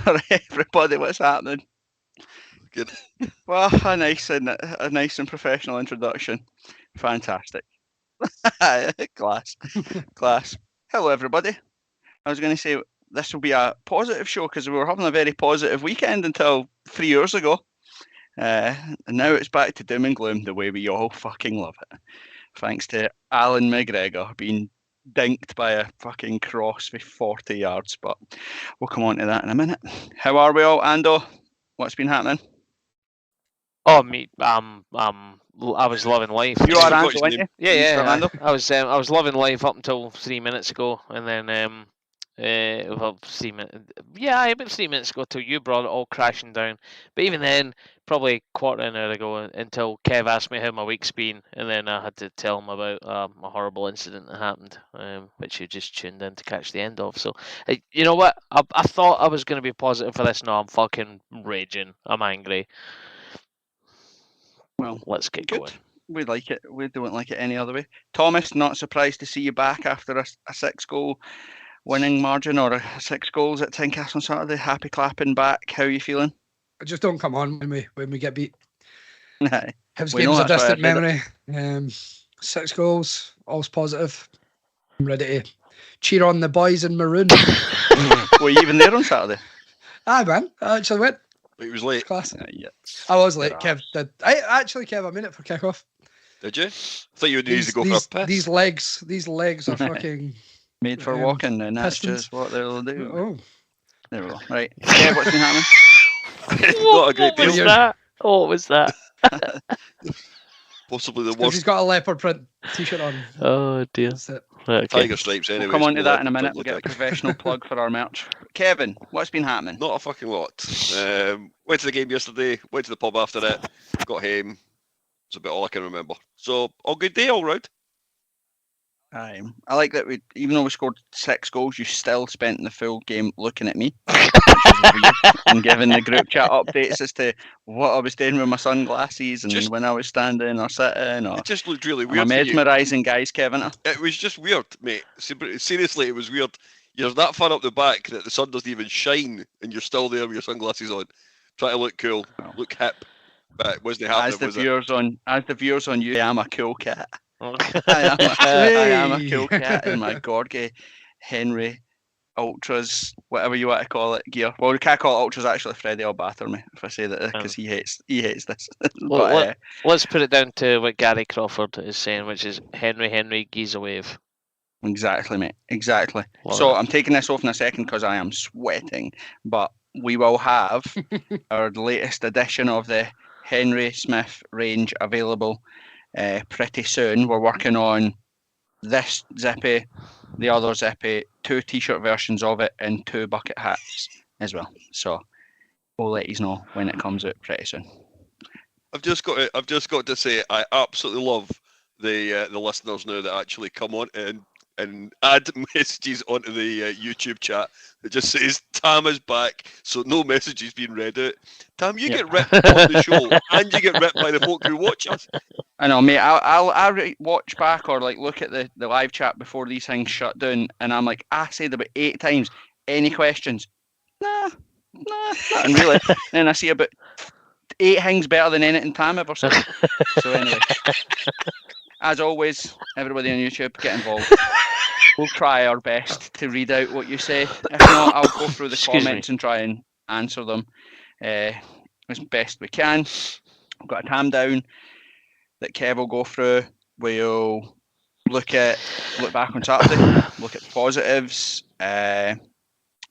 for everybody. What's happening? Good. Well, a nice and professional introduction. Fantastic. Class. Hello, everybody. I was going to say this will be a positive show because we were having a very positive weekend until 3 years ago. And now it's back to doom and gloom the way we all fucking love it. Thanks to Alan McGregor being dinked by a fucking cross for 40 yards. But we'll come on to that in a minute. How are we all, Ando? What's been happening? Oh, me, I was loving life. You are Ando, aren't you? Yeah. I was loving life up until 3 minutes ago, and then about 3 minutes. Yeah, about 3 minutes ago till you brought it all crashing down. But even then, probably a quarter of an hour ago, until Kev asked me how my week's been, and then I had to tell him about a horrible incident that happened, which you just tuned in to catch the end of. So, you know what? I thought I was going to be positive for this. No, I'm fucking raging. I'm angry. Well, let's get going. We like it. We don't like it any other way. Thomas, not surprised to see you back after a 6-goal winning margin or a 6 goals at Tynecastle on Saturday. Happy clapping back. How are you feeling? I just don't come on when we get beat. His We game's know a that's why I distant said memory. 6 goals, all's positive. I'm ready to cheer on the boys in maroon. Were you even there on Saturday? Aye, man. I actually went. It was late. Class. Yeah. I was late. Kev did. Kev, I'm in it for kickoff. Did you? I thought you would need to go for a piss. These legs are fucking made for walking, and that's pistons. just what they'll do. Oh. There we go. Right. Kev, what's been happening? Not a great What was deal. that? Oh, what was that? Possibly the Because worst. he's got a leopard print t-shirt on. Oh dear. That's it. Right, okay. Tiger stripes anyway. We'll come on to so that in a let minute. it We'll look get a like- professional plug for our merch. Kevin, what's been happening? Not a fucking lot. Went to the game yesterday, went to the pub after it, got home. It's about all I can remember. So, all good day, all round. I like that even though we scored 6 goals, you still spent the full game looking at me, which is weird, and giving the group chat updates as to what I was doing with my sunglasses and when I was standing or sitting. Or It just looked really I'm weird. a for you. mesmerising guys, Kevin. It was just weird, mate. Seriously, it was weird. You're that far up the back that the sun doesn't even shine, and you're still there with your sunglasses on, trying to look cool, look hip. But it wasn't happening. As the viewers on YouTube, I am a cool cat. Okay. I am a cool cat in my Jorge Henry Ultras, whatever you want to call it, gear. Well, we can't call it Ultras. Actually, Freddie will batter me if I say that because he hates this. Well, let's put it down to what Gary Crawford is saying, which is Henry geese a wave. Exactly, mate. Exactly. Love So it. I'm taking this off in a second because I am sweating. But we will have our latest edition of the Henry Smith range available pretty soon. We're working on this zippy, the other zippy, 2 t-shirt versions of it, and 2 bucket hats as well. So we'll let you know when it comes out pretty soon. I've just got to say I absolutely love the listeners now that actually come on and add messages onto the YouTube chat that just says Tam is back, so no messages being read out. Tam, you get ripped on the show, and you get ripped by the folk who watch us. I know, mate. I'll watch back or like look at the live chat before these things shut down, and I'm like, I said about 8 times. Any questions? Nah, nothing really. Then I see about 8 things better than anything Tam ever said. So anyway, as always, everybody on YouTube, get involved. We'll try our best to read out what you say. If not, I'll go through the comments and try and answer them as best we can. I've got a tam down that Kev will go through. We'll look back on Saturday, look at the positives,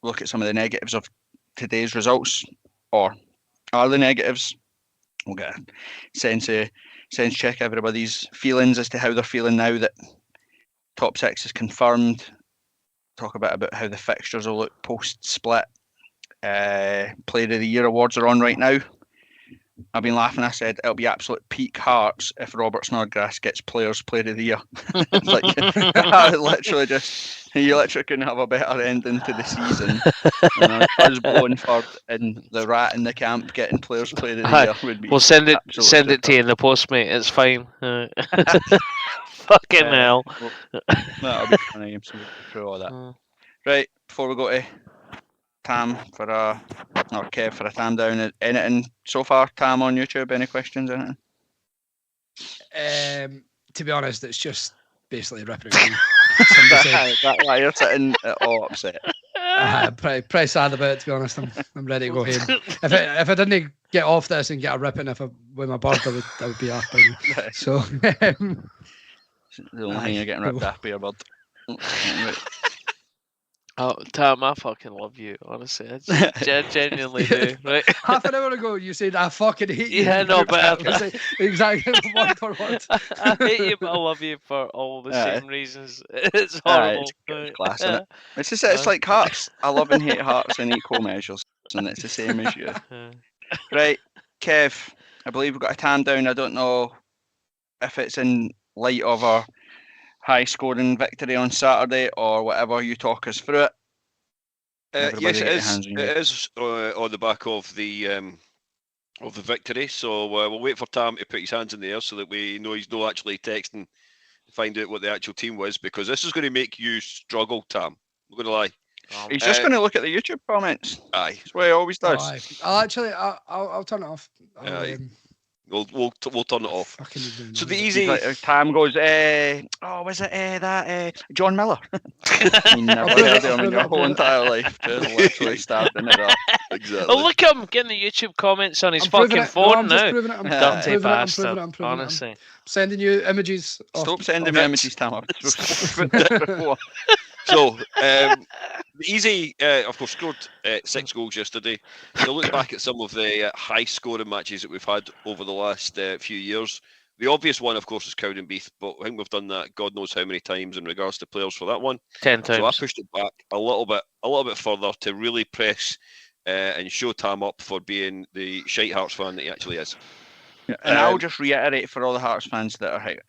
look at some of the negatives of today's results, or are the negatives. We'll get a sense check everybody's feelings as to how they're feeling now that top 6 is confirmed. Talk a bit about how the fixtures will look post-split. Player of the Year awards are on right now. I've been laughing. I said it'll be absolute peak Hearts if Robert Snodgrass gets Player of the Year. Like, you literally couldn't have a better ending to the season. Us blowing third and the rat in the camp getting Players of the Year would be. We'll send it super. to you in the post, mate. It's fine. Fucking hell. That'll be funny. So through all that. Right, before we go to Tam for a, or Kev for a Tam down. Anything so far, Tam, on YouTube? Any questions? Anything? To be honest, it's just basically ripping at me. Somebody said, That's why you're sitting all upset. pretty sad about it, to be honest. I'm ready to go home. If I didn't get off this and get a ripping with my bird, I would be off by now. So The only thing you're getting ripped off by your bird. Oh, Tam, I fucking love you, honestly. I genuinely do. Right? half an hour ago, you said I fucking hate you. Yeah, no, but It was exactly word for word. I hate you, but I love you for all the Aye. same reasons. It's horrible. It's class, isn't it? It's like Hearts. I love and hate Hearts in equal measures, and it's the same as you. Right, Kev, I believe we've got a Tam down. I don't know if it's in light of our high-scoring victory on Saturday or whatever. You talk us through it. Yes, it get your is. hands on you. It is on the back of the victory. So we'll wait for Tam to put his hands in the air so that we know he's not actually texting to find out what the actual team was, because this is going to make you struggle, Tam. I'm going to lie. He's just going to look at the YouTube comments. Aye. That's what he always does. I'll turn it off. Aye. We'll turn it off. Fucking So the He's easy. like, Tam goes, was it that John Miller? You never heard of him in your whole entire life. Just literally stabbing it up. Exactly. Oh, look at him getting the YouTube comments on his I'm proving fucking it. phone I'm just now. proving it. I'm Dirty proving it. bastard, I'm proving it. honestly. Sending you images. Stop sending me images, Tam. I've spoken about it before. So, the Easy, of course, scored 6 goals yesterday. So look back at some of the high-scoring matches that we've had over the last few years. The obvious one, of course, is Cowdenbeath, but I think we've done that God knows how many times in regards to players for that one. 10 times. So I pushed it back a little bit further to really press and show Tam up for being the shite Hearts fan that he actually is. And I'll just reiterate for all the Hearts fans that are here,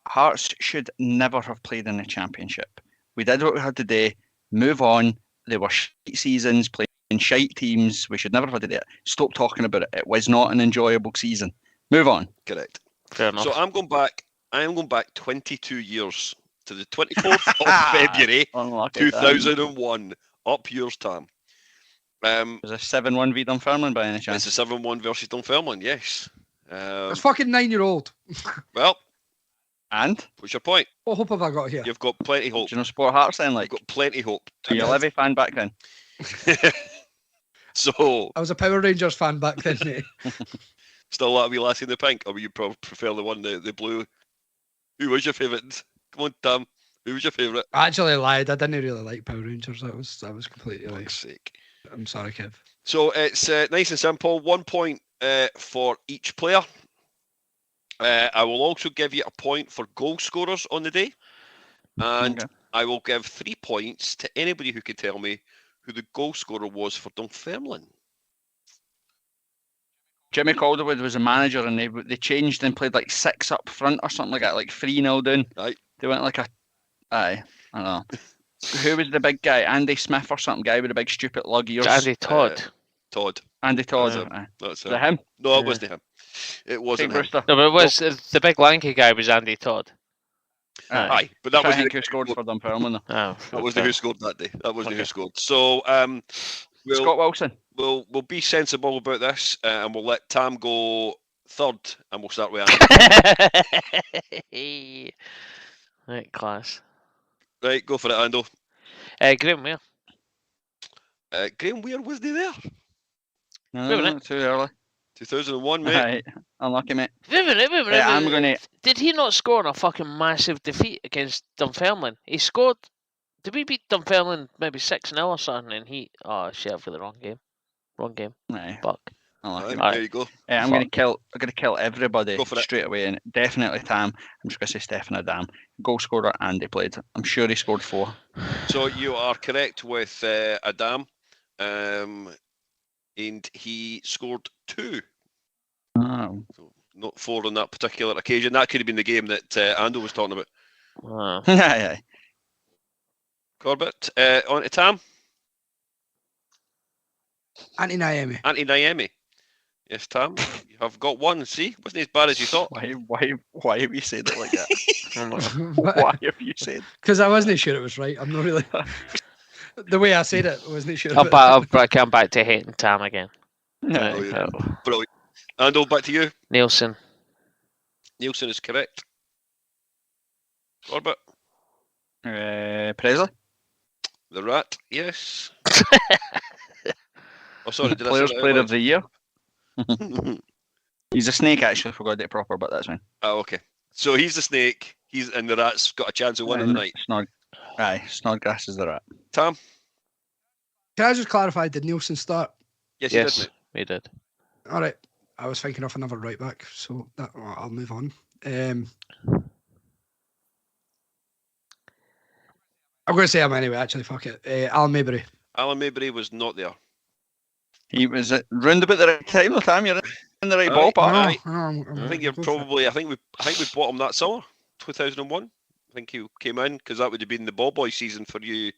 Hearts should never have played in the Championship. We did what we had to do. Move on. They were shite seasons, playing shite teams. We should never have had to do it. Stop talking about it. It was not an enjoyable season. Move on. Correct. Fair enough. So I'm going back 22 years to the 24th of February, Unlucky, 2001. Up yours, Tam. It was a 7-1 v Dunfermline by any chance? It's a 7-1 versus Dunfermline, yes. It's fucking 9-year-old. Well, And? what's your point? What hope have I got here? You've got plenty hope. Do you know support Hearts then? Like, You've got plenty hope. were you a Levy fan back then? So, I was a Power Rangers fan back then, mate. still that wee lassie in the pink, or would you prefer the one, the blue? Who was your favourite? Come on, Tam. Who was your favourite? I actually lied. I didn't really like Power Rangers. That was completely like. Fuck's sake. I'm sorry, Kev. So it's nice and simple. 1 point for each player. I will also give you a point for goal scorers on the day. And Okay. I will give 3 points to anybody who can tell me who the goal scorer was for Dunfermline. Jimmy Calderwood was a manager and they changed and played like 6 up front or something like that, like 3-0 down. Aye. They went like I don't know. Who was the big guy? Andy Smith or something, guy with the big stupid lug ears. Andy Todd. Todd. Andy Todd. That's aye. That's Was it him? No, it wasn't him. It wasn't St. him. Brewster. No, but it was the big lanky guy was Andy Todd. Aye, but that I was think who scored for Dunfermline though. Oh, that was the who scored that day. That was the who Okay. scored. So Scott Wilson. we'll be sensible about this, and we'll let Tam go third, and we'll start with Andy. Right, class. Right, go for it, Ando. Graham Weir. Graham Weir, was he there? No, too early. 2001, mate. Right. Unlucky, mate. Wait a minute. I'm going to... Did he not score in a fucking massive defeat against Dunfermline? He scored. Did we beat Dunfermline maybe 6-0 or something? And he. Oh shit! I've got the wrong game. Wrong game. Aye. Fuck. Unlucky, Right, mate. there you go. I'm going to kill everybody Go for it. straight away, and definitely Tam. I'm just going to say Stefan Adam. Goal scorer, Andy played. I'm sure he scored 4. So you are correct with Adam, and he scored 2. Oh. So not 4 on that particular occasion. That could have been the game that Ando was talking about. Wow. Aye. Corbett, on to Tam. Anti Naomi. Anti-Naemi. Yes, Tam, you have got 1. See, wasn't as bad as you thought. Why have you said it like that? Why have you said? Because I wasn't sure it was right. I'm not really. The way I said it, I wasn't sure. I'll come back to hating Tam again. Yeah. Right, yeah. Brilliant. Ando, back to you. Nielsen. Nielsen is correct. Corbett. Presley. The Rat, yes. Oh, sorry, did Players I say Player that of the Year. out loud? He's a snake, actually. Forgot to get it proper, but that's fine. Oh, okay. So he's the snake. And the Rat's got a chance of winning the night. Snodgrass is the Rat. Tam? Can I just clarify? Did Nielsen start? Yes, he did, mate. We did. All right. I was thinking of another right back, so I'll move on. I'm going to say him anyway. Actually, fuck it. Alan Maybury. Alan Maybury was not there. He was round about the right time, Tam. You're in the right Aye. ballpark. Aye. I'm I think you're go for it. probably. I think we bought him that summer, 2001. I think he came in because that would have been the ball boy season for you,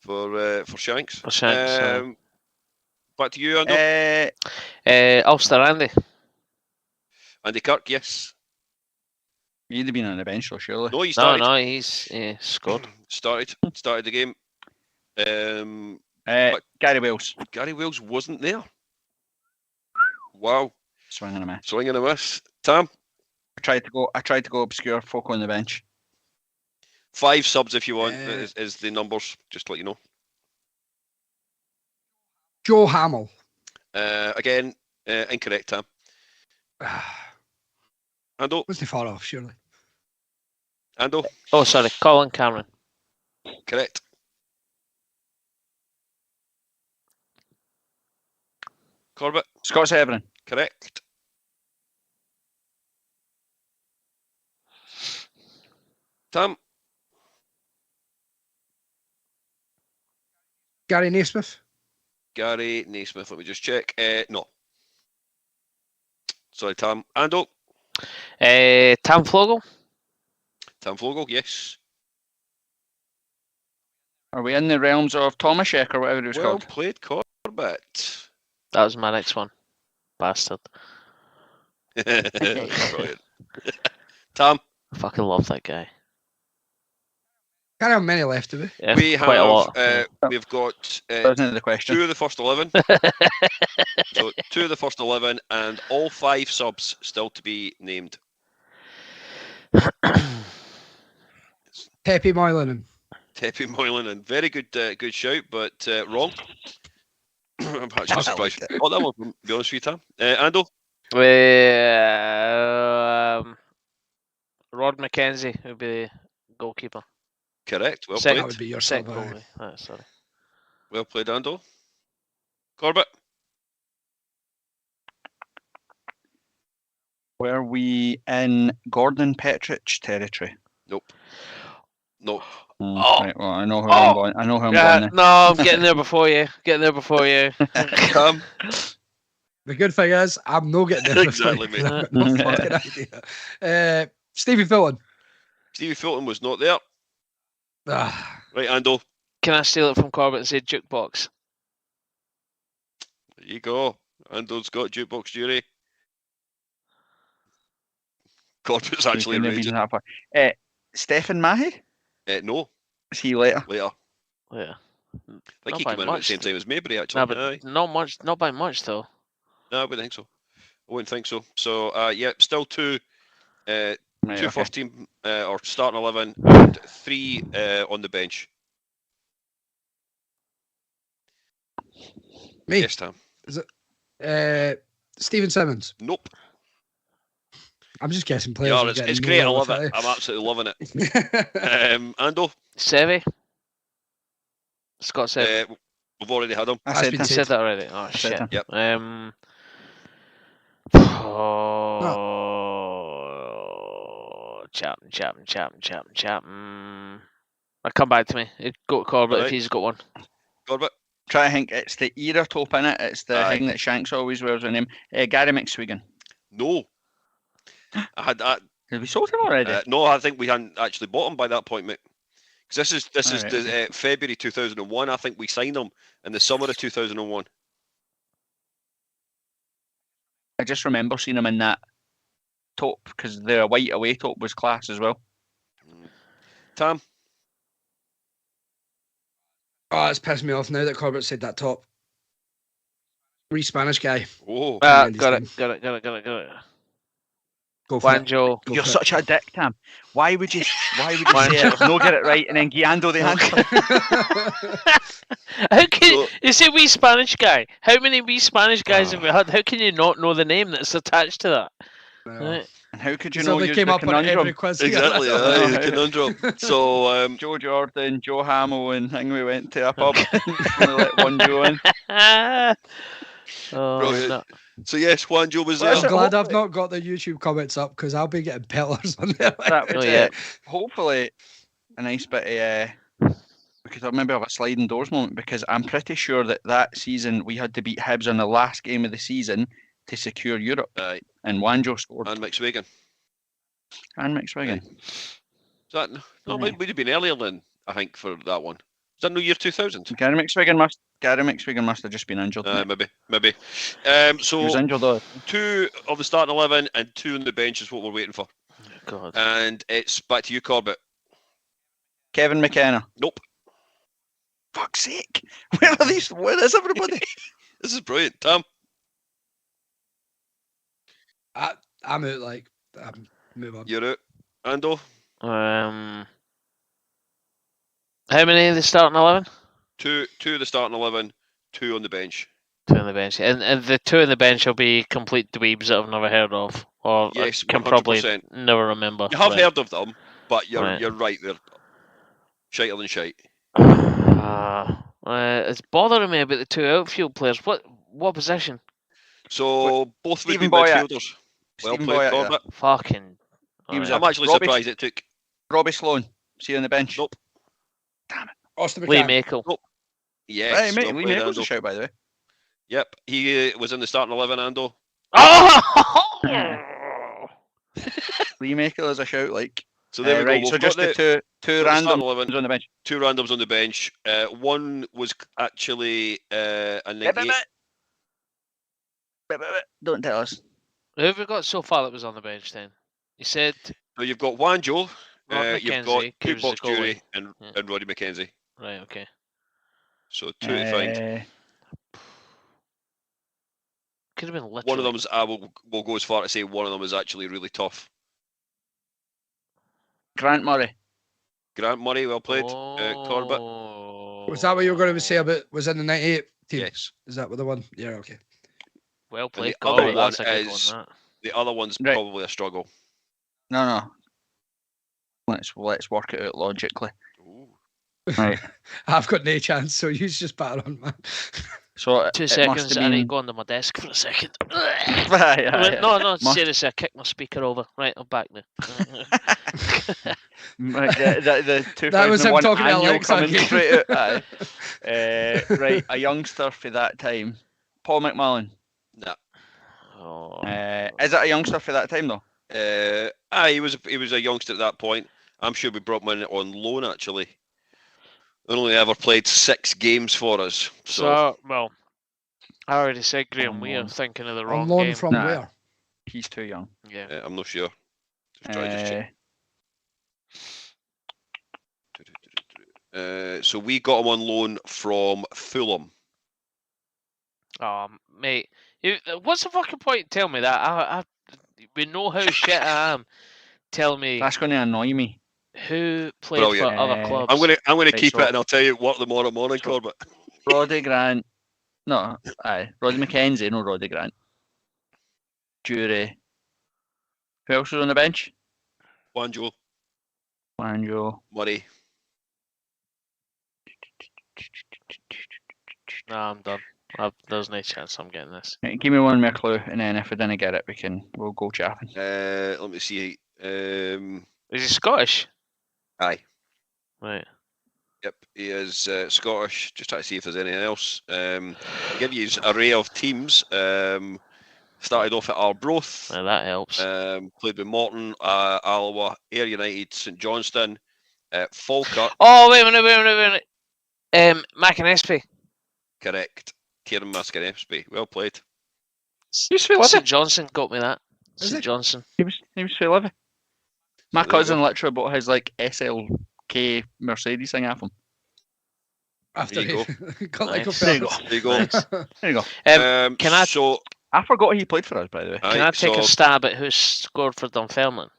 for Shanks. For Shanks. Back to you, Ando. Ulster Andy. Andy Kirk, yes. He'd have been on the bench, though, surely. No, he started. No, he's scored. Started the game. Gary Wells. Gary Wells wasn't there. Wow, Swing and a miss. swing and a miss. Tam, I tried to go obscure folk on the bench. 5 subs if you want is the numbers. Just to let you know. Joe Hamill. Again, incorrect, Tam. Ando, Wasn't far off, surely. Ando, Oh, sorry, Colin Cameron. correct. Corbett, Scott Severin. correct. Tam, Gary Naismith. Gary Naismith. Let me just check. No. Sorry, Tam. Ando, Tam Flogel. Tam Flogel, yes. Are we in the realms of Tomaszek or whatever it was Well called? played, Corbett. That was my next one. Bastard. Brilliant. Tam, I fucking love that guy. Can't have many left, do we? Yeah, we quite have a lot. we've got Wasn't the question. 2 of the first 11. So 2 of the first 11 and all 5 subs still to be named. Pepe Moylan. Tepe Moylan, very good shout, but wrong. I'm actually surprised. Oh, that one, to be honest with you, Tam. Ando, Rod McKenzie would be the goalkeeper. correct. Well Second. That played. would be your Second sub. goalie. Sorry. Well played, Ando. Corbett, Were we in Gordon Petrich territory? nope. No. Right, well, I know how I'm going. I know how I'm going. No, I'm getting there before you. Tam, The good thing is, I'm not getting there. Exactly, mate. I've got no fucking idea. Stevie Filton. Stevie Fulton was not there. Ah, Right, Ando. Can I steal it from Corbett and say jukebox? There you go. Ando's got jukebox jury. Corbett's actually Couldn't have been raging. that far. Stephen Mahy? No, Is he later? later. Yeah. I think Not he by came in at the much. same time as Maybury, actually. No, but Aye. not much. Not by much though. No, I wouldn't think so. I wouldn't think so. So, yeah, still 2 Right, okay. first team or starting 11 and 3 on the bench. me. Yes, Tam. Stephen Simmons. Nope. I'm just guessing players. Yeah, who it's get great. I nowhere love with it. I'm absolutely loving it. Ando, Sevy. Scott Sevy. we've already had him. I That's said been I that. said that already. Oh said shit. him. Yep. Chapman. Come back to me. Go to Corbett if Alright. he's got one. Corbett, Try to think. It's the era top in it. It's the Aye. thing that Shanks always wears on him. Gary McSwiggan. no. I had that. Did we sold him already? No, I think we hadn't actually bought him by that point, mate. Because this is Alright, the, February 2001. I think we signed him in the summer of 2001. I just remember seeing him in that top because the white away top was class as well. Tam, Oh, it's pissed me off now that Corbett said that top. Wee Spanish guy. Oh, Got Mendy's it, team. got it. Go for it. Wanjo. Go You're for it. such a dick, Tam. Why would you say Wanjo. it, no get it right, and then Guiando the answer? How can So- you say wee Spanish guy? How many wee Spanish guys have we had? How can you not know the name that's attached to that? No. Right. And how could you So know they use came the up on every conundrum? quiz. exactly. know. The conundrum. So, Joe Jordan, Joe Hamill, and thing we went to a pub. Only let one Joe in. Oh, Brilliant. no. so yes, Juanjo was Well, there. I'm glad I've hopefully- not got the YouTube comments up because I'll be getting pillars on there. That was Oh, yeah. hopefully a nice bit of because I'll maybe have a sliding doors moment, because I'm pretty sure that season we had to beat Hibs on the last game of the season to secure Europe, Aye. and Wanjo scored And McSwagan. and McSwagan. Is that no? Aye. It would have been earlier than I think for that one. Is that no year 2000? Gary McSwagan must have just been injured. mate. Maybe. He was So injured though. 2 of the starting 11 and 2 on the bench is what we're waiting for. God. And it's back to you, Corbett. Kevin McKenna. Nope. Fuck's sake! Where are these? Where is everybody? This is brilliant. Tom. I'm out. Move on. You're out. Ando. How many of the starting 11? 2 of the starting 11, 2 on the bench. 2 on the bench. And the 2 on the bench will be complete dweebs that I've never heard of. Or Yes, I can probably 100%. never remember. You have Right. heard of them, but you're Right. right. They're shiter than shite. It's bothering me about the 2 outfield players. What position? So both would be Stephen Boyack. midfielders. Well Stephen played, Boyack, yeah. Corbett. Fucking. He was I'm alright. actually Robbie- surprised it took. Robbie Sloan. See you on the bench. Nope. Austin Lee McCann. Makel. Yes. Hey, mate, well Lee played, Maple's a Ando. shout, by the way. Yep, he was in the starting 11, Ando. Oh! Lee Makel is a shout, like. So there we right, go. so We've just got the two the starting random 11, on the bench. 2 randoms on the bench. One was actually a 98. Don't tell us. Who have we got so far that was on the bench then? You said So you've got Wanjo, Rod you've got McKenzie, who's the Jukebox Jury, goalie. and Yeah. Roddy McKenzie. right, okay. So 2 to find. Could have been literally One of them's I will go as far to say one of them is actually really tough. Grant Murray. Grant Murray, well played. Corbett. Was that what you were going to say about was in the 98 team? Yes. Is that what the one? Yeah, okay. Well played, the other Corbett. That's a one good is- one. That. The other one's Right. probably a struggle. No. Let's work it out logically. Ooh. Right. I've got no chance, so you just batter on, man. So 2 it must seconds. have I need to been. go under my desk for a second. Aye. No, Must- seriously, I kicked my speaker over. Right, I'm back now. the 2001 That was him talking to annual Alexa coming again. straight out. Aye. Right, a youngster for that time. Paul McMullen. Nah. Oh. Is it a youngster for that time though? He was a youngster at that point. I'm sure we brought him in on loan actually. Only ever played 6 games for us. So Well, I already said Graham On Weir. loan. Thinking of the On wrong loan game. from Nah. where? He's too young. Yeah. I'm not sure. Just try to just check. So we got him on loan from Fulham. Mate, what's the fucking point? Tell me that. We know how shit I am. Tell me That's going to annoy me. who played Brilliant. for other clubs. I'm gonna Right, keep so- it and I'll tell you what tomorrow morning, So- Corbett. Roddy Grant. No, Roddy McKenzie, no Roddy Grant. Jury. Who else was on the bench? Wanjo, Wanjo. Murray. No, I'm done. There's no chance I'm getting this. Right, give me one more clue, and then if we didn't get it, we'll go chapping. Let me see. Is he Scottish? Aye. Right. Yep, he is Scottish. Just try to see if there's anything else. Give you his array of teams. Started off at Arbroath. Well, that helps. Played with Morton, Alloa, Ayr United, St Johnstone, Falkirk. Oh, wait a minute. McInespy. Correct. Kieran Mascaresby. Well played. He's for St Johnson got me that. Is St it? Johnson. He was for Livy. My So there you cousin literally bought his like SLK Mercedes thing off him. After There you he got like a Nice. There you go. purpose. There you go. Nice. There you go. Can I So, I forgot he played for us, by the way. can I take a stab at who scored for Dunfermline?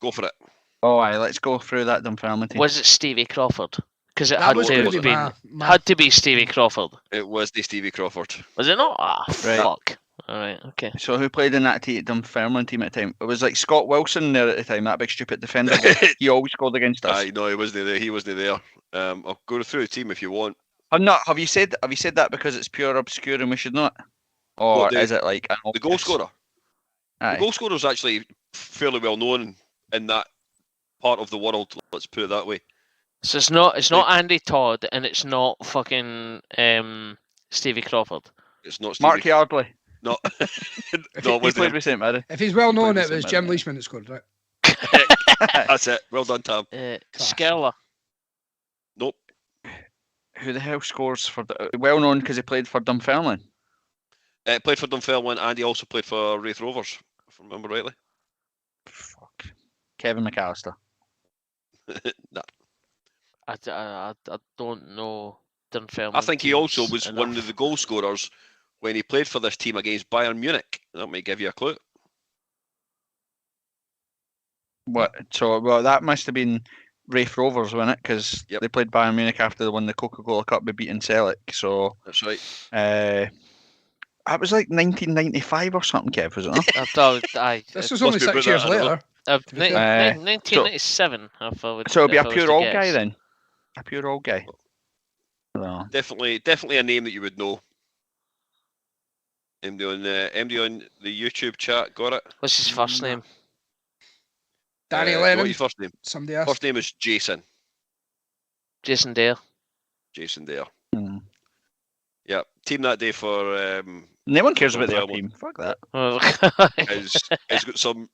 go for it. Oh, aye, let's go through that Dunfermline team. Was it Stevie Crawford? Because it That had was to going have to be been my had to be Stevie Crawford. It was the Stevie Crawford. Was it not? Ah, Right. fuck. All right, okay. So who played in that Dunfermline team at the time? It was like Scott Wilson there at the time, that big stupid defender. He always scored against us. Aye, no, he wasn't there. He wasn't there. I'll go through the team if you want. Have you said that because it's pure obscure and we should know it? Or What, is it like The goal scorer. Aye. The goal scorer is actually fairly well known in that part of the world. Let's put it that way. So it's not Andy Todd and it's not fucking Stevie Crawford. It's not Stevie. Mark Yardley. No, no, it He played wasn't. with St Mirren. If he's well known, played it with was St. Jim Mirren. Leishman that scored, right? That's it. Well done, Tam. Skerla. Nope. Who the hell scores for the well known because he played for Dunfermline? Played for Dunfermline and he also played for Wraith Rovers, if I remember rightly. Fuck. Kevin McAllister. Nah. I don't know Dunfermline. I think he also teams was enough. one of the goal scorers when he played for this team against Bayern Munich. That might give you a clue. What? So that must have been Wraith Rovers, wasn't it? Because Yep. they played Bayern Munich after they won the Coca-Cola Cup by beating Celtic. So That's right. that was like 1995 or something, Kev, was it not? I thought This was Must only be 6 put years that, I don't know. later. 1997. If I would, So it'll be if a I was pure to old guess. guy then. A pure old guy. No. Definitely a name that you would know. MD on the YouTube chat, got it? What's his first name? Danny What Lennon. your first name? Somebody else. First name is Jason. Jason Dare. Jason Dare. Hmm. Yeah. Team that day for No one cares about their Dunfermline. team. Fuck that. Oh,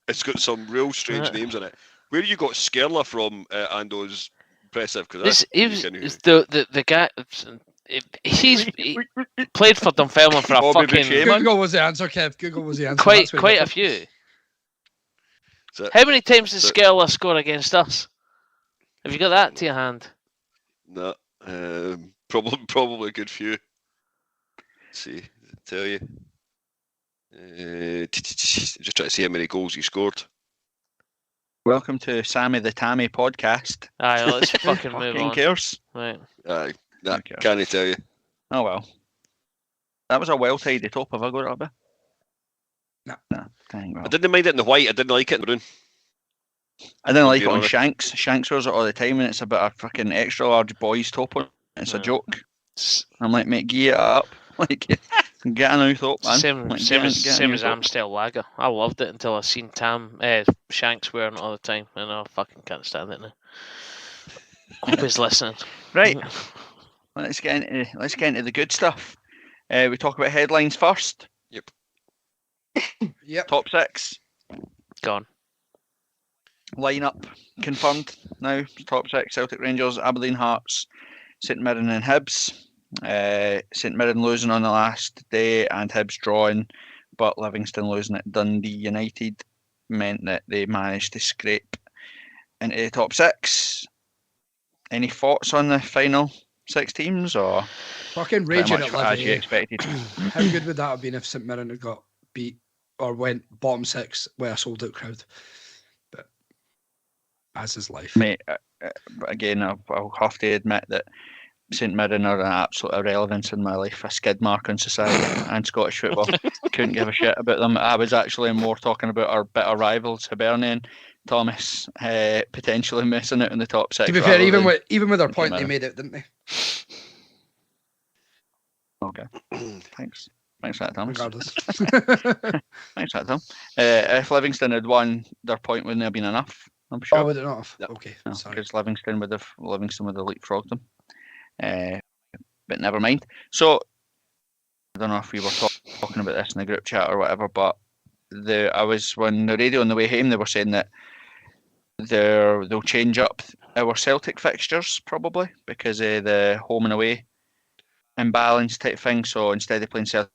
it's got some real strange names in it. Where you got Skerla from, Ando's impressive because he was the guy. He played for Dunfermline for a Bobby fucking Boucher, man. Google was the answer, Kev. Google was the answer. quite That's what quite he a did. few. So- How many times did so- Skerla score against us? Have you got that to your hand? No, probably a good few. Let's see, tell you. Just trying to see how many goals he scored. Welcome to Sammy the Tammy podcast. Aye, let's fucking move Fucking on. cares. Right. Aye, nah, Okay. can't I tell you? Oh well. That was a well tidy top. Have I got it up there? No. No. Dang, well. I didn't mind it in the white. I didn't like it in maroon. I didn't like it being on honest. Shanks. Shanks wears it all the time, and it's about a fucking extra large boy's top on it. It's a Yeah. joke. I'm like, mate, gear it up. Like, get a new top, man. Same, Like, same get as a same new as top. Amstel Lager. I loved it until I seen Shanks wearing it all the time, and I fucking can't stand it now. Hope he's listening. Right. Let's get into the good stuff. We talk about headlines first. Yep. Top six Gone. lineup confirmed now. Top six: Celtic, Rangers, Aberdeen, Hearts, St Mirren, and Hibs. St Mirren losing on the last day and Hibs drawing, but Livingston losing at Dundee United meant that they managed to scrape into the top six. Any thoughts on the final six teams, or Fucking pretty raging much at as you Livy. expected? How good would that have been if St Mirren had got beat or went bottom six with a sold out crowd? But as is life. Mate, again, I'll have to admit that St Mirren are an absolute irrelevance in my life, a skid mark on society and Scottish football. Couldn't give a shit about them. I was actually more talking about our bitter rivals, Hibernian and Thomas, potentially missing out in the top six. To be fair, rather even than- with their point, they Mirren. made it, didn't they? Okay, thanks for that, Tom. Regardless. Thanks for that, Tom. If Livingston had won, their point wouldn't have been enough, I'm sure. Oh, would it not have? No. Okay, No, sorry. because Livingston would have leapfrogged them. But never mind. So I don't know if we were talking about this in the group chat or whatever, but when the radio on the way home, they were saying that they'll change up our Celtic fixtures probably because of the home and away imbalance type thing. So instead of playing Celtic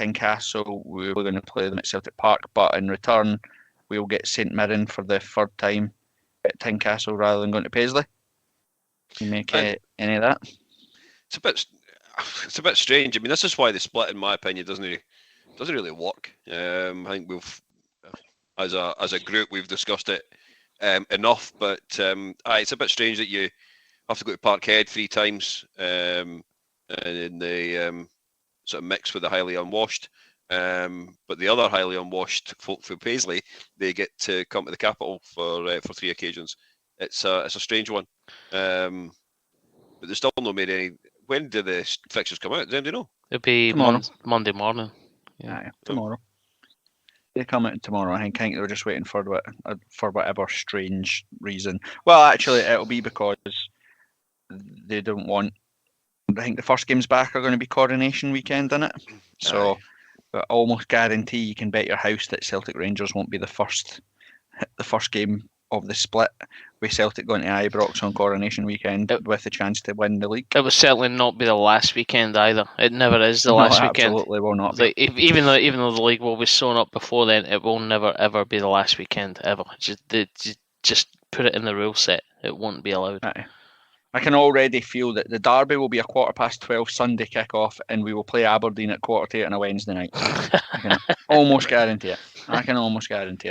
in Castle, we're going to play them at Celtic Park, but in return we'll get St Mirren for the third time at Tynecastle rather than going to Paisley. You make any of that? it's a bit strange. I mean, this is why the split, in my opinion, doesn't really work. I think we've, as a group, we've discussed it enough. But it's a bit strange that you have to go to Parkhead 3 times, and in the sort of mix with the highly unwashed. But the other highly unwashed folk from Paisley, they get to come to the capital for 3 occasions. It's a strange one. But there's still no made any. When do the fixtures come out? Does anybody know? It'll be Tomorrow. Monday morning. Yeah. Aye, tomorrow. They come out tomorrow. I think they're just waiting for whatever strange reason. Well, actually, it'll be because they don't want. I think the first games back are going to be Coronation weekend, innit? So, but almost guarantee you can bet your house that Celtic Rangers won't be the first game of the split, with Celtic going to Ibrox on Coronation weekend with a chance to win the league. It will certainly not be the last weekend either. It never is the last weekend. Absolutely will not be. Like, even though the league will be sewn up before then, it will never ever be the last weekend ever. Just put it in the rule set. It won't be allowed. Aye. I can already feel that the derby will be a 12:15 Sunday kick-off, and we will play Aberdeen at 8:15 on a Wednesday night. I can almost guarantee it.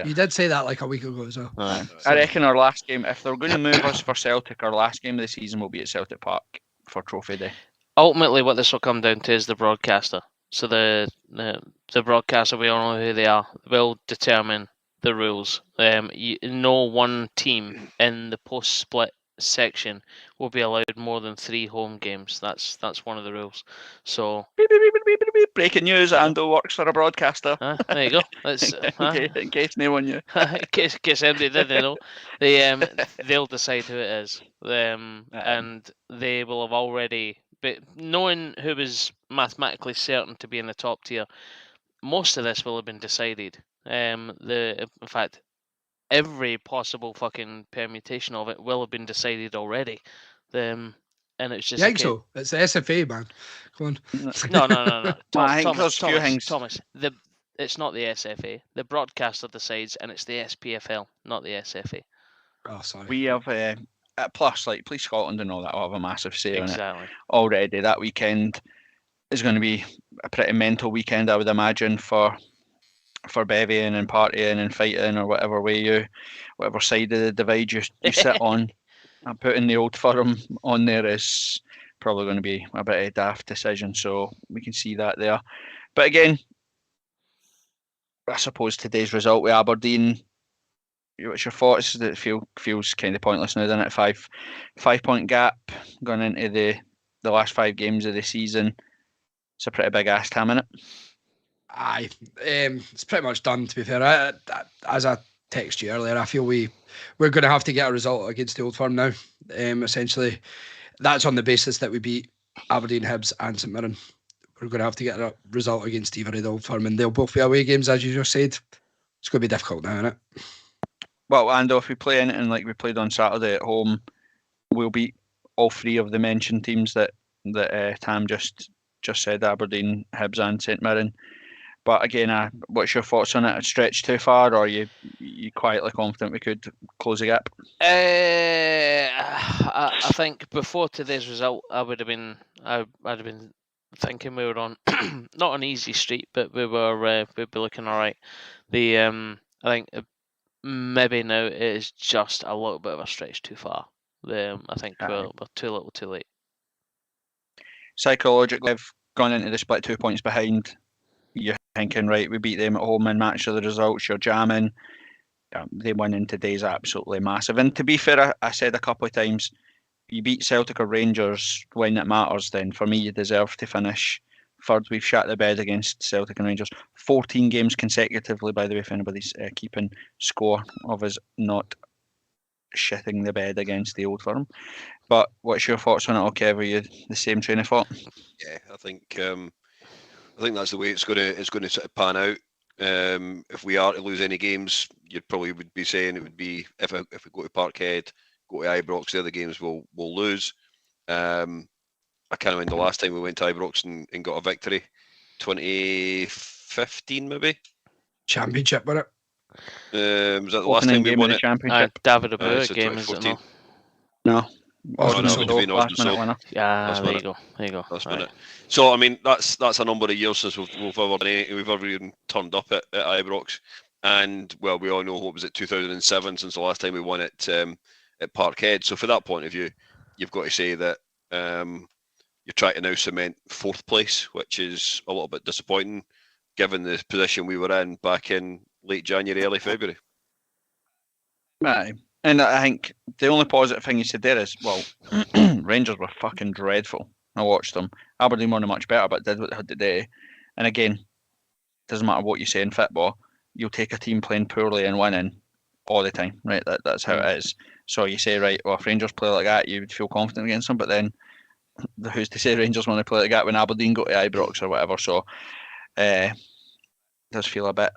You did say that like a week ago as well. I reckon our last game, if they're going to move us for Celtic, our last game of the season will be at Celtic Park for Trophy Day. Ultimately, what this will come down to is the broadcaster. So the broadcaster, we all know who they are, will determine the rules. No one team in the post-split section will be allowed more than 3 home games. That's one of the rules. So breaking news: Ando works for a broadcaster. There you go. That's, in case no one knew. in case anybody didn't know, they'll decide who it is, and they will have already. But knowing who is mathematically certain to be in the top tier, most of this will have been decided. In fact, every possible fucking permutation of it will have been decided already. And it's just. You think so? It's the SFA, man. Come on. No. I think there's few things. Thomas, it's not the SFA. The broadcaster decides, and it's the SPFL, not the SFA. Oh, sorry. We have plus, like Police Scotland and all that will have a massive say in it already. That weekend is going to be a pretty mental weekend, I would imagine, for bevying and partying and fighting, or whatever side of the divide you sit on. And putting the Old Firm on there is probably going to be a bit of a daft decision, so we can see that there. But again, I suppose today's result with Aberdeen, what's your thoughts? That feels kind of pointless now, doesn't it? 5-point gap going into the last 5 games of the season. It's a pretty big ass time, isn't it? Aye, it's pretty much done, to be fair. As I texted you earlier, I feel we're going to have to get a result against the Old Firm now. Essentially, that's on the basis that we beat Aberdeen, Hibs and St Mirren. We're going to have to get a result against either of the Old Firm, and they'll both be away games, as you just said. It's going to be difficult now, isn't it? Well, and if we play anything like we played on Saturday at home, we'll beat all 3 of the mentioned teams that Tam just said: Aberdeen, Hibs and St Mirren. But again, what's your thoughts on it? A stretch too far, or are you quietly confident we could close the gap? I think before today's result, I'd have been thinking we were on not an easy street, but we'd be looking all right. I think maybe now it is just a little bit of a stretch too far. I think we're too little, too late. Psychologically, I've gone into the split 2 points behind. You're thinking, right, we beat them at home and match of the results. You're jamming. They win in today's absolutely massive. And to be fair, I said a couple of times, you beat Celtic or Rangers when it matters, then for me you deserve to finish third. We've shat the bed against Celtic and Rangers 14 games consecutively, by the way, if anybody's keeping score of us not shitting the bed against the Old Firm. But what's your thoughts on it, okay? Are you the same train of thought? Yeah, I think that's the way it's going to sort of pan out. If we are to lose any games, you probably would be saying it would be if we go to Parkhead, go to Ibrox, the other games we'll lose. I can't remember the last time we went to Ibrox and got a victory. 2015 maybe. Championship, wasn't it? Was that the last time we won it? Championship? David Abu game, is it not? No, Osmond would be an last minute Osmond winner. Yeah, That's there been you go. There you go. That's been Right. it. So I mean, that's a number of years since we've ever even turned up at Ibrox, and well, we all know what was it 2007 since the last time we won at Parkhead. So for that point of view, you've got to say that you're trying to now cement fourth place, which is a little bit disappointing given the position we were in back in late January, early February. Aye. And I think the only positive thing you said there is, well, Rangers were fucking dreadful. I watched them. Aberdeen weren't much better, but did what they had today. And again, doesn't matter what you say in football, you'll take a team playing poorly and winning all the time, right? That's how it is. So you say, right, well, if Rangers play like that, you would feel confident against them, but then who's to say Rangers want to play like that when Aberdeen go to Ibrox or whatever? So does feel a bit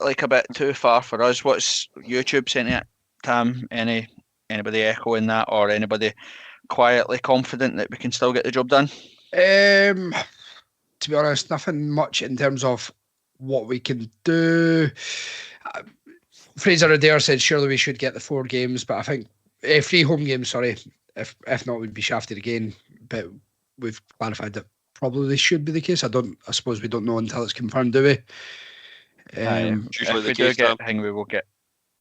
like a bit too far for us. What's YouTube saying it, Tam? Anybody echoing that, or anybody quietly confident that we can still get the job done? To be honest, nothing much in terms of what we can do. Fraser Adair said surely we should get the 4 games, but I think 3 home games. Sorry, if not, we'd be shafted again. But we've clarified that probably should be the case. I suppose we don't know until it's confirmed, do we? If we do get a thing, we will get.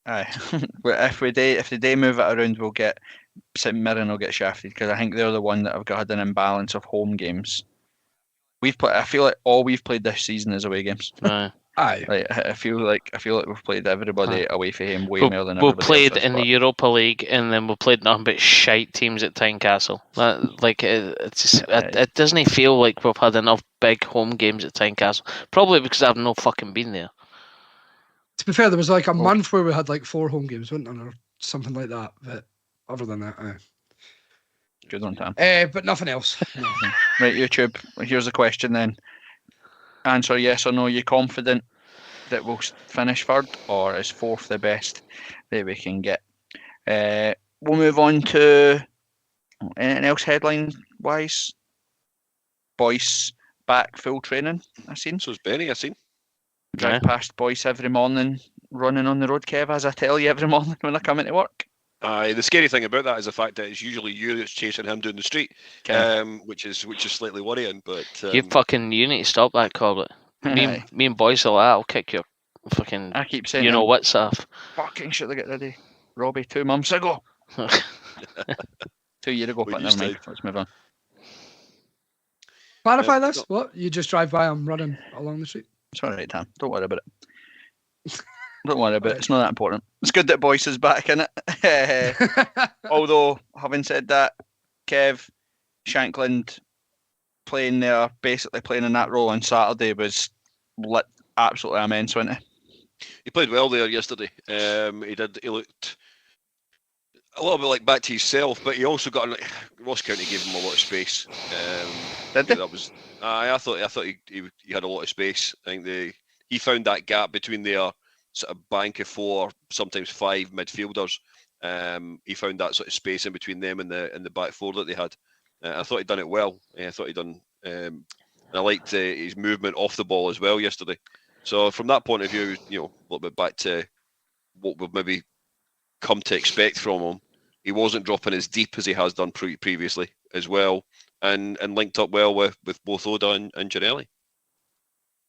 Aye, if the day move it around, we'll get St Mirren will get shafted because I think they're the one that have had an imbalance of home games. I feel like all we've played this season is away games. Aye. Aye. I feel like we've played everybody away for him way more than we've everybody played else. in the Europa League, and then we've played nothing but shite teams at Tynecastle. It doesn't feel like we've had enough big home games at Tynecastle. Probably because I've no fucking been there. To be fair, there was like a month where we had like 4 home games, wasn't there, or something like that. But other than that, good one, Tam. But nothing else. No. Right, YouTube. Here's the question then. Answer yes or no. Are you confident that we'll finish third, or is fourth the best that we can get? We'll move on to anything else headline wise. Boyce back full training. I seen. So is Benny. I seen. Drive past Boyce every morning, running on the road, Kev, as I tell you every morning when I come into work. The scary thing about that is the fact that it's usually you that's chasing him down the street, which is slightly worrying. But you need to stop that, Corbett. Me and Boyce are like, I'll kick your fucking. I keep saying, what's off. Fucking should have got ready, Robbie, 2 months ago. 2 years ago, but never mind. Let's move on. Clarify this. What? You just drive by him running along the street? It's all right, Tam. Don't worry about it. Don't worry about it. It's not that important. It's good that Boyce is back in it. Although, having said that, Kev, Shankland basically playing in that role on Saturday was absolutely immense, wasn't he played well there yesterday. He looked a little bit like back to himself, but he also got Ross County gave him a lot of space. Did they? That was. I thought he had a lot of space. I think he found that gap between their sort of bank of 4, sometimes 5 midfielders. He found that sort of space in between them and the back 4 that they had. I thought he'd done it well. I thought he'd done. And I liked his movement off the ball as well yesterday. So from that point of view, a little bit back to what we've maybe come to expect from him. He wasn't dropping as deep as he has done previously as well, and linked up well with both Oda and Ginnelly.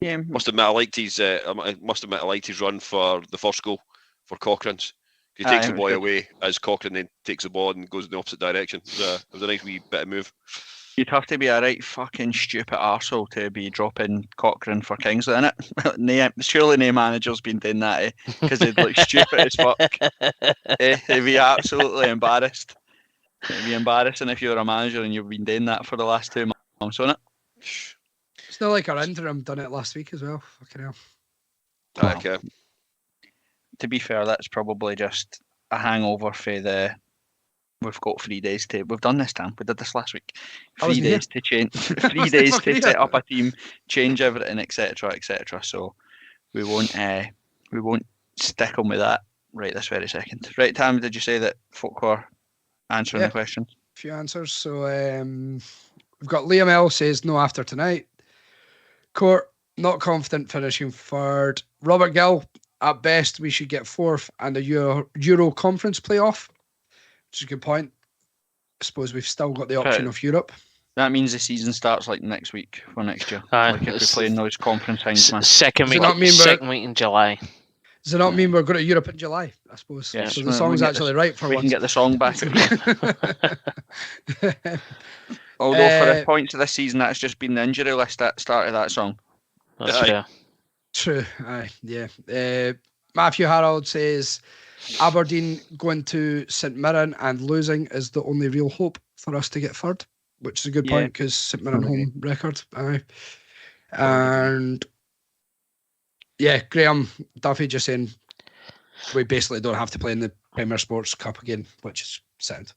Yeah, must admit I liked his run for the first goal for Cochrane's. He takes the boy away as Cochrane then takes the ball and goes in the opposite direction. It was a nice wee bit of move. You'd have to be a right fucking stupid arsehole to be dropping Cochrane for Kingsley, innit? Surely no manager's been doing that, because they'd look stupid as fuck. They'd be absolutely embarrassed. It'd be embarrassing if you were a manager and you've been doing that for the last 2 months, wouldn't it? It's not like our interim done it last week as well. Fucking hell. Okay. To be fair, that's probably just a hangover for the. We've got 3 days to. We've done this, Tam. We did this last week. 3 days to change. 3 days to set up a team, change everything, etc., etc. So we won't stick on with that right this very second. Right, Tam? Did you say that folk were answering the question? A few answers. So we've got Liam L says no after tonight. Court not confident finishing third. Robert Gill, at best we should get 4th and a Euro conference playoff. Which is a good point. suppose we've still got the option of Europe. That means the season starts like next week for next year. Aye, Like if we it's play in those conference things, man. Second Does it week, not mean second week in July. Does it not mean we're going to Europe in July? I suppose. Yes, So we the song's can get actually right for We once. can get the song back. Although for the points of this season, that's just been the injury list at start of that song. That's Aye. fair. True. Aye. Yeah. Matthew Harold says Aberdeen going to St Mirren and losing is the only real hope for us to get third, which is a good Yeah. point because St Mirren home record. Aye. And yeah, Graham Duffy just saying we basically don't have to play in the Premier Sports Cup again, which is sound.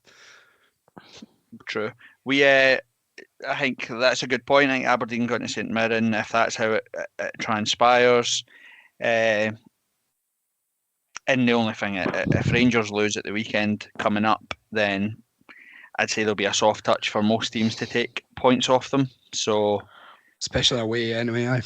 True. I think that's a good point. I think Aberdeen going to St Mirren, if that's how it transpires. And the only thing, if Rangers lose at the weekend coming up, then I'd say there'll be a soft touch for most teams to take points off them. So, especially away anyway. Aye.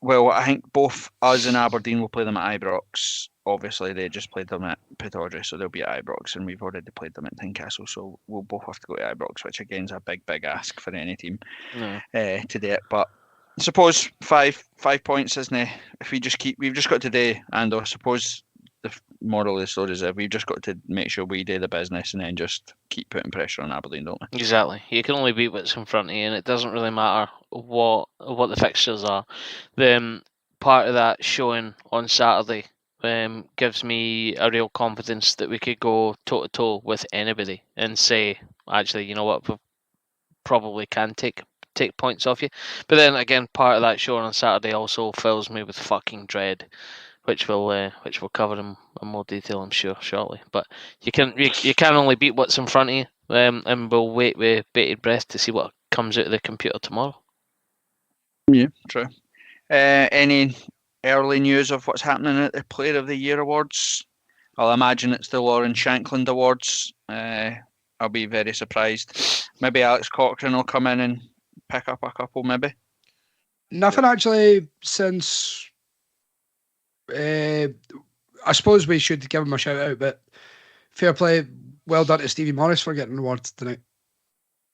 Well, I think both us and Aberdeen will play them at Ibrox. Obviously, they just played them at Pittodrie, so they'll be at Ibrox, and we've already played them at Tynecastle, so we'll both have to go to Ibrox, which again is a big ask for any team to do it. But I suppose 5 points, isn't it? If we've just got today, and I suppose the moral of the story is that we've just got to make sure we do the business and then just keep putting pressure on Aberdeen, don't we? Exactly. You can only beat what's in front of you, and it doesn't really matter what the fixtures are. The part of that showing on Saturday gives me a real confidence that we could go toe to toe with anybody and say, actually, you know what, we probably can take points off you. But then again, part of that showing on Saturday also fills me with fucking dread, which we'll cover in more detail, I'm sure, shortly. But you can only beat what's in front of you, and we'll wait with bated breath to see what comes out of the computer tomorrow. Yeah, true. Any early news of what's happening at the Player of the Year awards? I'll imagine it's the Lauren Shankland awards. I'll be very surprised. Maybe Alex Cochrane will come in and pick up a couple, maybe. Nothing actually since. I suppose we should give him a shout out, but fair play, well done to Stevie Morris for getting an award tonight.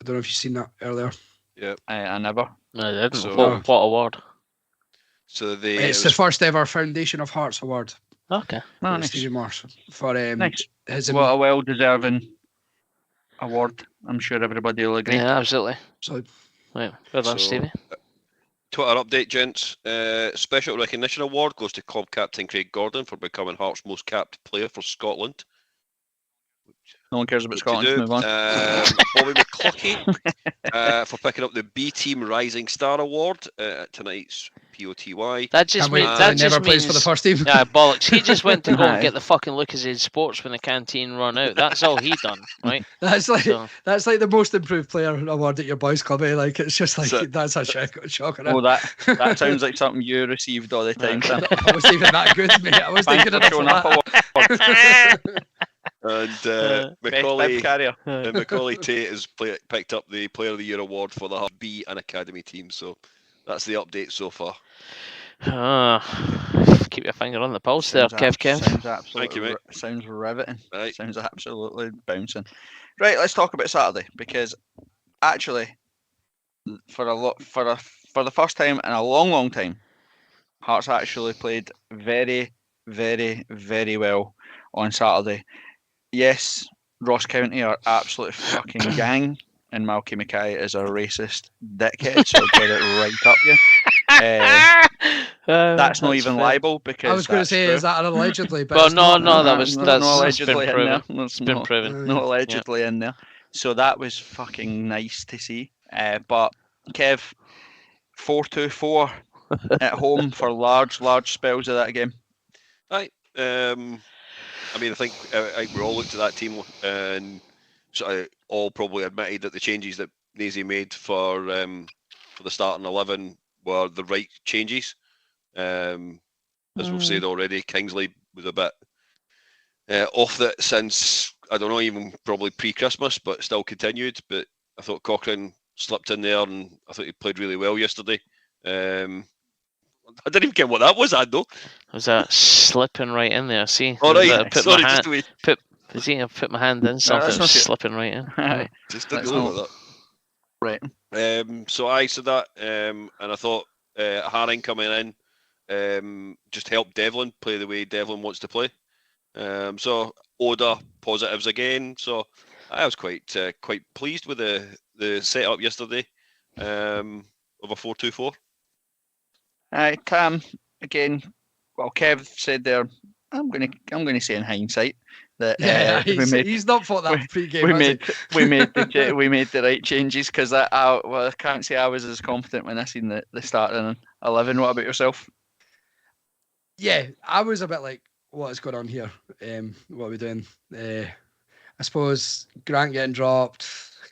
I don't know if you've seen that earlier. Yeah, I never. No, I didn't. So- What award? so It's the first ever Foundation of Hearts award. Okay. Oh, for nice. Stevie Morris for Nice. his. What a well-deserving award. I'm sure everybody will agree. Yeah, absolutely. So Right. Well done, So- Stevie. Twitter update, gents. Special recognition award goes to club captain Craig Gordon for becoming Hearts' most capped player for Scotland. No one cares about Good to Scotland. do. Move on. Bobby McCluckey for picking up the B Team Rising Star Award at tonight's POTY. That just can't wait means till that he never just plays means for the first team. yeah, bollocks. He just went to go and Aye. get the fucking Lucasade Sports when the canteen run out. That's all he done, right? That's like So- the most improved player award at your boys' club. Eh? Like it's just like So- that's a shocker. Oh, that sounds like something you received all the time, Sam. I wasn't even that good, mate. I wasn't Thanks good for enough showing for up. that. And Best Macaulay, bib carrier. Macaulay Tate has picked up the Player of the Year award for the Hearts B and Academy team. So that's the update so far. Keep your finger on the pulse there, Kev. Sounds absolutely. mate. Sounds riveting. Right. Sounds absolutely bouncing. Right, let's talk about Saturday because actually, for the first time in a long time, Hearts actually played very, very, very well on Saturday. Yes, Ross County are absolute fucking gang, and Malky McKay is a racist dickhead, so get it right up you. That's not even fair. libel because I was going to that's say, true. is that an allegedly? But Well, it's no, not. that's no been allegedly in proven. there. It's Been not- proven. No allegedly in there. So that was fucking nice to see. But Kev, 4-2-4 at home for large spells of that game. Right. I mean, I think we all looked at that team and sort of all probably admitted that the changes that Nazy made for the starting 11 were the right changes. As we've said already, Kingsley was a bit off that since, I don't know, even probably pre-Christmas, but still continued. But I thought Cochrane slipped in there and I thought he played really well yesterday. I didn't even get what that was, though. Was that slipping right in there? See? All right, Put sorry, my just hand, a wee. Does he put my hand in something that's not it. slipping right in? Aye. Just didn't That's know not- about Right. that. So I said that, and I thought Haring coming in just helped Devlin play the way Devlin wants to play. So Oda positives again. So I was quite pleased with the setup yesterday of a 4-2-4. Aye, Tam, again, well, Kev said there, I'm gonna say in hindsight that he's not thought that pre-game. we made the right changes, because I can't say I was as confident when I seen the starting 11. What about yourself? Yeah, I was a bit like, what is going on here? What are we doing? I suppose Grant getting dropped,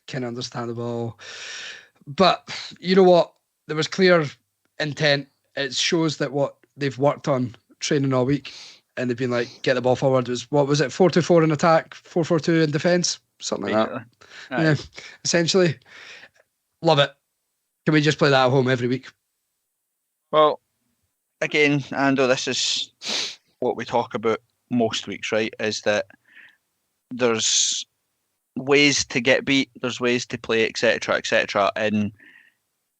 kind of understandable. But you know what? There was clear intent. It shows that what they've worked on training all week, and they've been like, get the ball forward. What was it? 4-2-4 in attack, 4-4-2 in defence, something like that. Aye. Yeah, essentially, love it. Can we just play that at home every week? Well, again, Ando, this is what we talk about most weeks, right? Is that there's ways to get beat, there's ways to play, etc., etc. And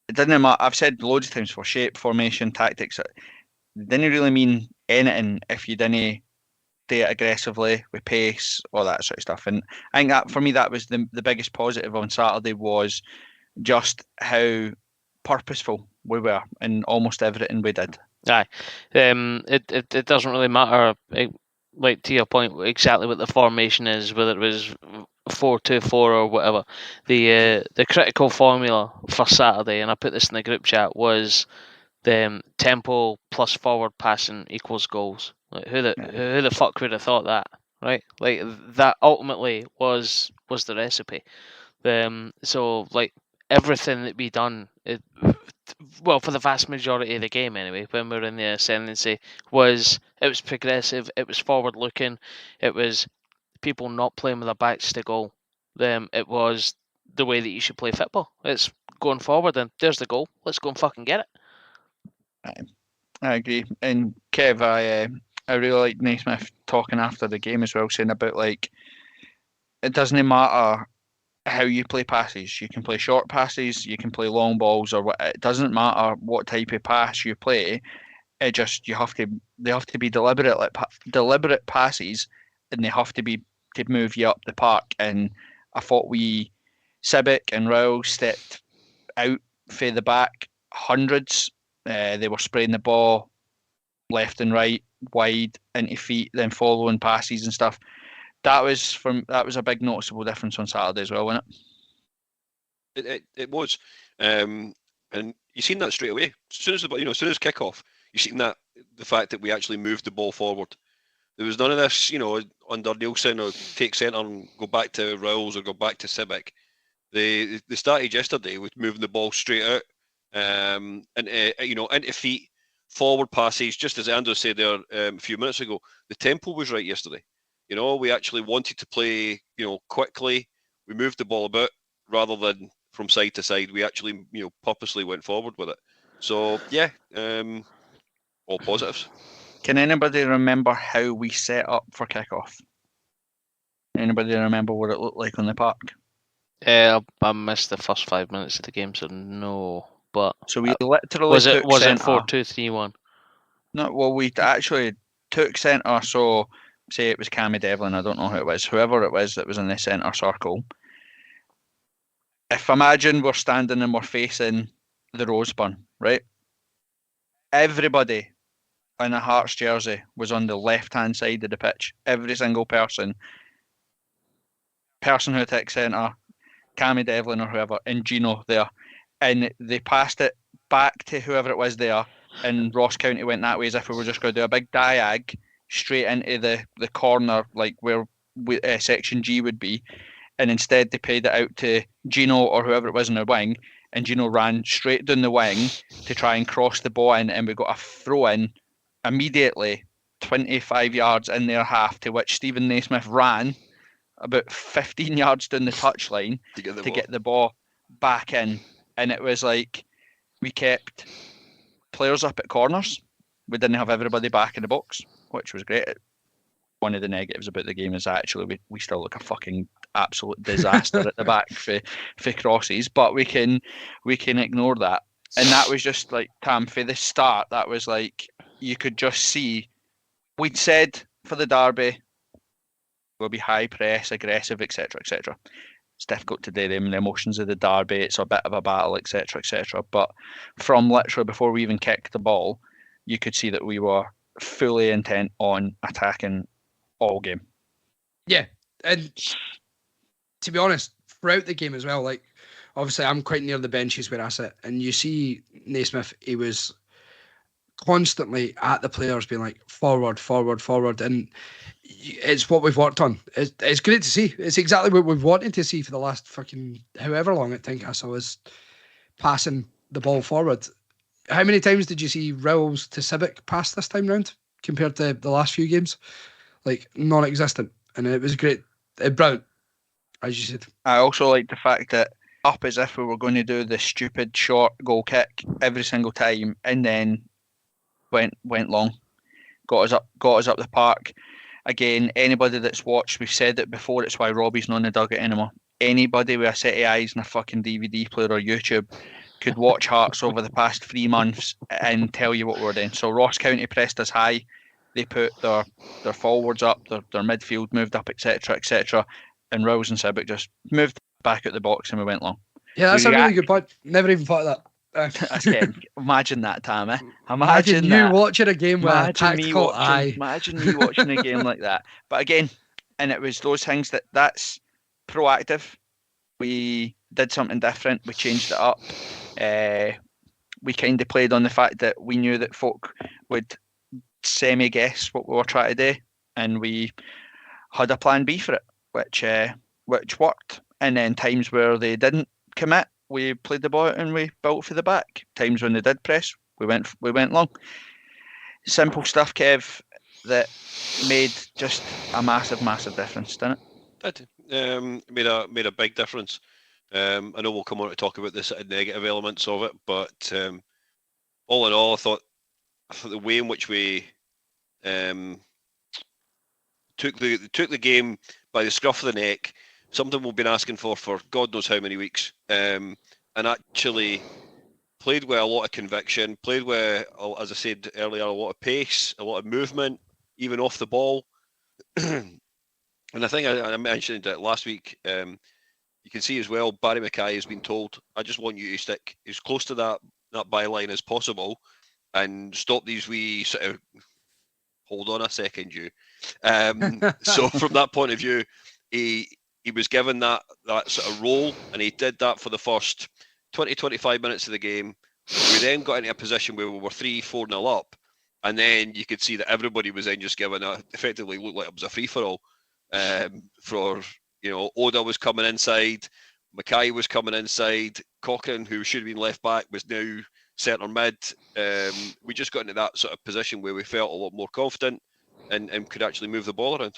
it doesn't matter. I've said loads of times, for shape, formation, tactics, it didn't really mean anything if you didn't do it aggressively with pace, all that sort of stuff. And I think that for me, that was the biggest positive on Saturday, was just how purposeful we were in almost everything we did. Aye, it doesn't really matter. Like, to your point, exactly what the formation is, whether it was 4-2-4 or whatever. The critical formula for Saturday, and I put this in the group chat, was the tempo plus forward passing equals goals. Like, who the fuck would have thought that, right? Like, that ultimately was the recipe. So like, everything that we done, well, for the vast majority of the game anyway, when we were in the ascendancy, was progressive, it was forward looking, it was people not playing with their backs to goal. It was the way that you should play football. It's going forward, and there's the goal. Let's go and fucking get it. I agree. And Kev, I really like Naismith talking after the game as well, saying about, like, it doesn't matter how you play passes. You can play short passes, you can play long balls, or what. It doesn't matter what type of pass you play. It just they have to be deliberate passes, and they have to be to move you up the park. And I thought Cibic and Rowell stepped out for the back hundreds. They were spraying the ball left and right, wide into feet, then following passes and stuff. That was a big noticeable difference on Saturday as well, wasn't it? It was, and you seen that straight away. As soon as kick off, you seen that the fact that we actually moved the ball forward. There was none of this, under Nielsen, or take centre and go back to Rowles or go back to Cibic. They started yesterday with moving the ball straight out, into feet, forward passes. Just as Andrew said there a few minutes ago, the tempo was right yesterday. We actually wanted to play, quickly. We moved the ball about rather than from side to side. We actually, purposely went forward with it. So yeah, all positives. Can anybody remember how we set up for kickoff? Anybody remember what it looked like on the park? I missed the first 5 minutes of the game, so no. But so we literally was it 4-2-3-1? No, well, we actually took centre. So say it was Cammy Devlin. I don't know who it was. Whoever it was that was in the centre circle. If imagine we're standing and we're facing the Roseburn, right? Everybody in a Hearts jersey was on the left-hand side of the pitch. Every single person who took centre, Cammy Devlin or whoever, and Gino there. And they passed it back to whoever it was there, and Ross County went that way as if we were just going to do a big diag straight into the corner, like where section G would be. And instead they paid it out to Gino or whoever it was in the wing, and Gino ran straight down the wing to try and cross the ball in, and we got a throw in immediately 25 yards in their half, to which Stephen Naismith ran about 15 yards down the touchline to get the ball back in. And it was like we kept players up at corners. We didn't have everybody back in the box, which was great. one of the negatives about the game is actually we still look a fucking absolute disaster at the back for crosses, but we can ignore that. And that was just like, Tam, for the start, that was like, you could just see, we'd said for the derby, we'll be high press, aggressive, etc., etc. It's difficult to do them, the emotions of the derby, it's a bit of a battle, etc., etc. But from literally before we even kicked the ball, you could see that we were fully intent on attacking all game. Yeah, and to be honest, throughout the game as well, like, obviously I'm quite near the benches where I sit, and you see Naismith, he was constantly at the players being like, forward, forward, forward, and it's what we've worked on. It's great to see. It's exactly what we've wanted to see for the last fucking however long I think I saw us passing the ball forward. How many times did you see Rowles to Civic pass this time round compared to the last few games? Like, non-existent. And it was great. Brilliant, as you said. I also like the fact that up as if we were going to do the stupid short goal kick every single time, and then went long, got us up the park. Again, anybody that's watched, we've said it before, it's why Robbie's not in the dugout anymore. Anybody with a set of eyes and a fucking DVD player or YouTube could watch Hearts over the past 3 months and tell you what we're doing. So Ross County pressed us high. They put their forwards up, their midfield moved up, etc., etc. And Rowles and Civic just moved back out the box and we went long. Yeah, that's a really good point. Never even thought of that. Again, imagine that, Tam. Imagine you that. watching a game with a tactical eye. Imagine me watching a game like that. But again, and it was those things that's proactive. We did something different. We changed it up. We kind of played on the fact that we knew that folk would semi-guess what we were trying to do, and we had a plan B for it, which worked. And then times where they didn't commit, we played the ball out and we built for the back. Times when they did press, we went long. Simple stuff, Kev, that made just a massive difference, didn't it? Made a big difference. I know we'll come on to talk about the negative elements of it, but all in all, I thought the way in which we took the game by the scruff of the neck, something we've been asking for God knows how many weeks, and actually played with a lot of conviction, played with, as I said earlier, a lot of pace, a lot of movement, even off the ball. And I think I mentioned it last week. You can see as well, Barry McKay has been told, I just want you to stick as close to that byline as possible and stop these wee sort of, hold on a second, you. So from that point of view, he was given that sort of role, and he did that for the first 20-25 minutes of the game. We then got into a position where we were 3-4-0 up, and then you could see that everybody was then just given effectively looked like it was a free-for-all. For, Oda was coming inside, McKay was coming inside, Cochrane, who should have been left back, was now centre mid. We just got into that sort of position where we felt a lot more confident and could actually move the ball around.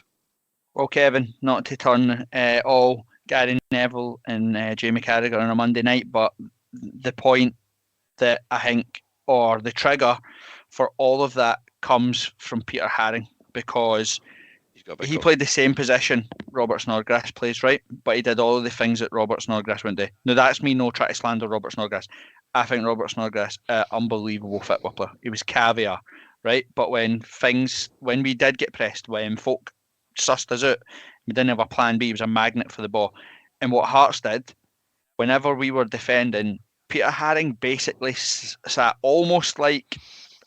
Well, Kevin, not to turn all Gary Neville and Jamie Carragher on a Monday night, but the point that I think, or the trigger for all of that, comes from Peter Haring, because he played the same position Robert Snodgrass plays, right? But he did all of the things that Robert Snodgrass wouldn't do. Now, that's me no try to slander Robert Snodgrass. I think Robert Snodgrass, unbelievable football player. He was caviar, right? But when we did get pressed, when folk sussed us out, we didn't have a plan B. He was a magnet for the ball. And what Hearts did, whenever we were defending, Peter Haring basically sat almost like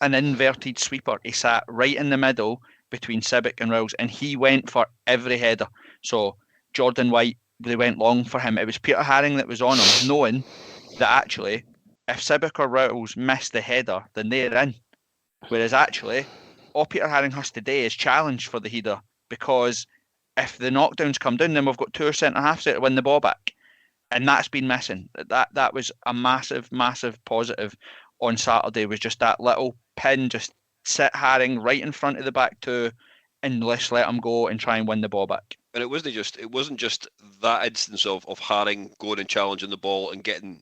an inverted sweeper. He sat right in the middle between Civic and Rowles, and he went for every header. So Jordan White, they went long for him. It was Peter Haring that was on him, knowing that actually, if Civic or Rowles miss the header, then they're in. Whereas actually, all Peter Haring has to do is challenge for the header, because if the knockdowns come down, then we've got 2 centre-halves there to win the ball back. And that's been missing. That was a massive positive on Saturday, was just that little pin, just sit Haring right in front of the back 2 and let's let him go and try and win the ball back. And it wasn't just that instance of Haring going and challenging the ball and getting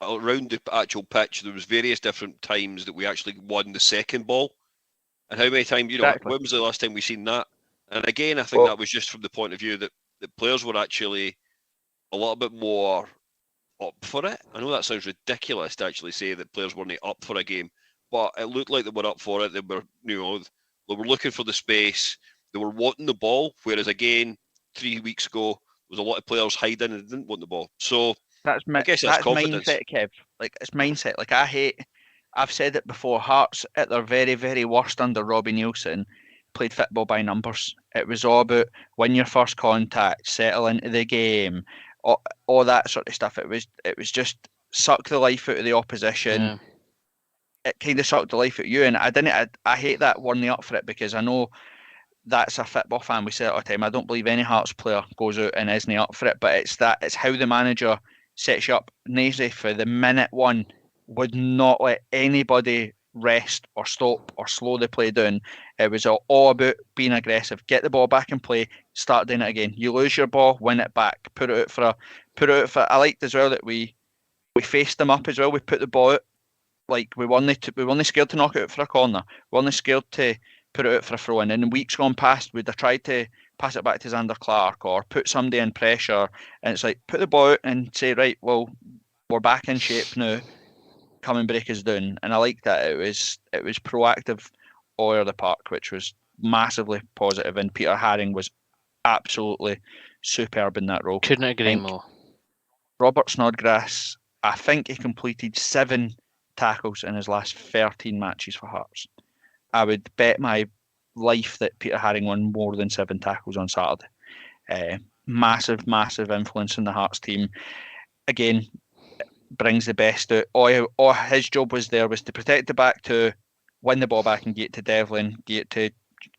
around the actual pitch. There was various different times that we actually won the second ball. And how many times, Exactly. When was the last time we seen that? And again, I think that was just from the point of view that the players were actually a little bit more up for it. I know that sounds ridiculous to actually say that players weren't up for a game, but it looked like they were up for it. They were, they were looking for the space. They were wanting the ball. Whereas again, 3 weeks ago, there was a lot of players hiding and didn't want the ball. So I guess that's confidence. Mindset, Kev. Like, it's mindset. Like, I've said it before. Hearts at their very, very worst under Robbie Nielsen played football by numbers. It was all about win your first contact, settle into the game, all that sort of stuff. It was just suck the life out of the opposition. Yeah. It kind of sucked the life out of you, and I hate that one up for it, because I know that's a football fan. We say it all the time. I don't believe any Hearts player goes out and isn't up for it, but it's how the manager sets you up. Nazy, for the minute one, would not let anybody rest or stop or slow the play down. It was all about being aggressive. Get the ball back in play, start doing it again. You lose your ball, win it back, put it out for. I liked as well that we faced them up as well. We put the ball out. Like, we weren't scared to knock it out for a corner. We weren't scared to put it out for a throw in. And in weeks gone past, we'd have tried to pass it back to Xander Clark or put somebody in pressure. And it's like, put the ball out and say, right, well, we're back in shape now. Come and break us down. And I like that. It was proactive all over the park, which was massively positive. And Peter Haring was absolutely superb in that role. Couldn't agree more. Robert Snodgrass, I think he completed 7 tackles in his last 13 matches for Hearts. I would bet my life that Peter Haring won more than 7 tackles on Saturday. Massive influence in the Hearts team. Again, brings the best out. All his job was to protect the back 2, win the ball back and get it to Devlin, get it to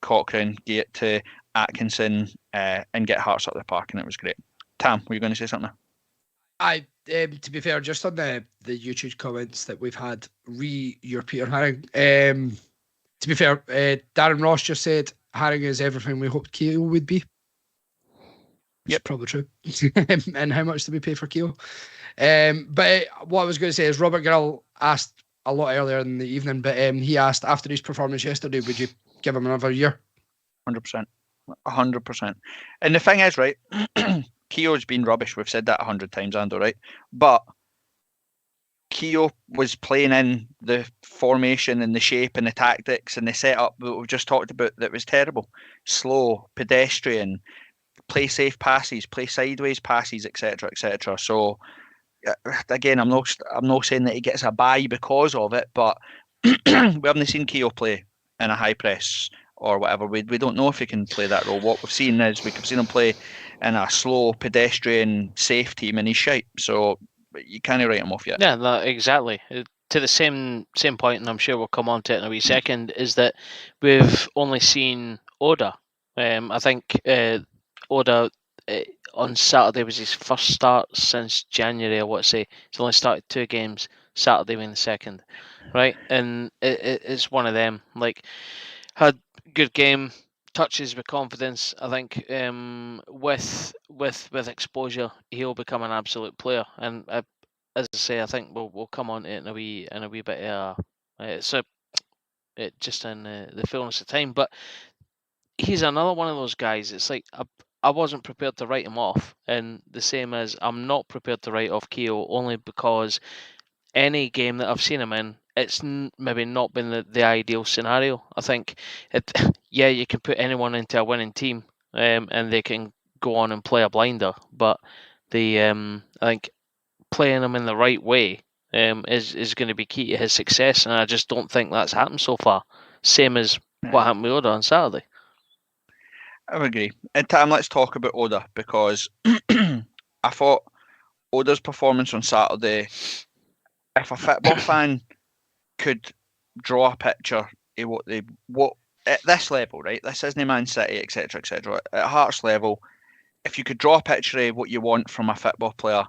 Cochrane, get it to Atkinson, and get Hearts up the park, and it was great. Tam, were you going to say something? To be fair, just on the YouTube comments that we've had, your Peter Haring. To be fair, Darren Ross just said Haring is everything we hoped Keogh would be. Yep, probably true. And how much did we pay for Keogh? But what I was going to say is Robert Gill asked a lot earlier in the evening, but he asked after his performance yesterday, would you give him another year? 100%. 100%. And the thing is, right, Keogh's been rubbish. We've said that 100 times, Ando, right? But Keogh was playing in the formation and the shape and the tactics and the setup that we've just talked about that was terrible. Slow, pedestrian, play safe passes, play sideways passes, etc., etc. So again, I'm not saying that he gets a bye because of it, but we haven't seen Keogh play in a high press or whatever. We don't know if he can play that role. What we've seen is we've seen him play in a slow, pedestrian, safe team, and he's shite. So you can't write him off yet. Yeah, no, exactly. To the same point, and I'm sure we'll come on to it in a wee second, is that we've only seen Oda. I think Oda on Saturday was his first start since January, I want to say. He's only started 2 games, Saturday being the second, right? And it's one of them. Like, had good game, touches with confidence. I think with exposure, he'll become an absolute player. And as I say, I think we'll come on to it in a wee bit. Just in the fullness of time. But he's another one of those guys. It's like I wasn't prepared to write him off, and the same as I'm not prepared to write off Keogh, only because any game that I've seen him in, it's maybe not been the ideal scenario. I think, you can put anyone into a winning team, and they can go on and play a blinder, but I think playing him in the right way is going to be key to his success, and I just don't think that's happened so far. Same as what happened with Oda on Saturday. I would agree. And Tam, let's talk about Oda, because I thought Oda's performance on Saturday, if a football fan could draw a picture of what at this level, right? This isn't Man City, etc., etc. At Hearts level, if you could draw a picture of what you want from a football player,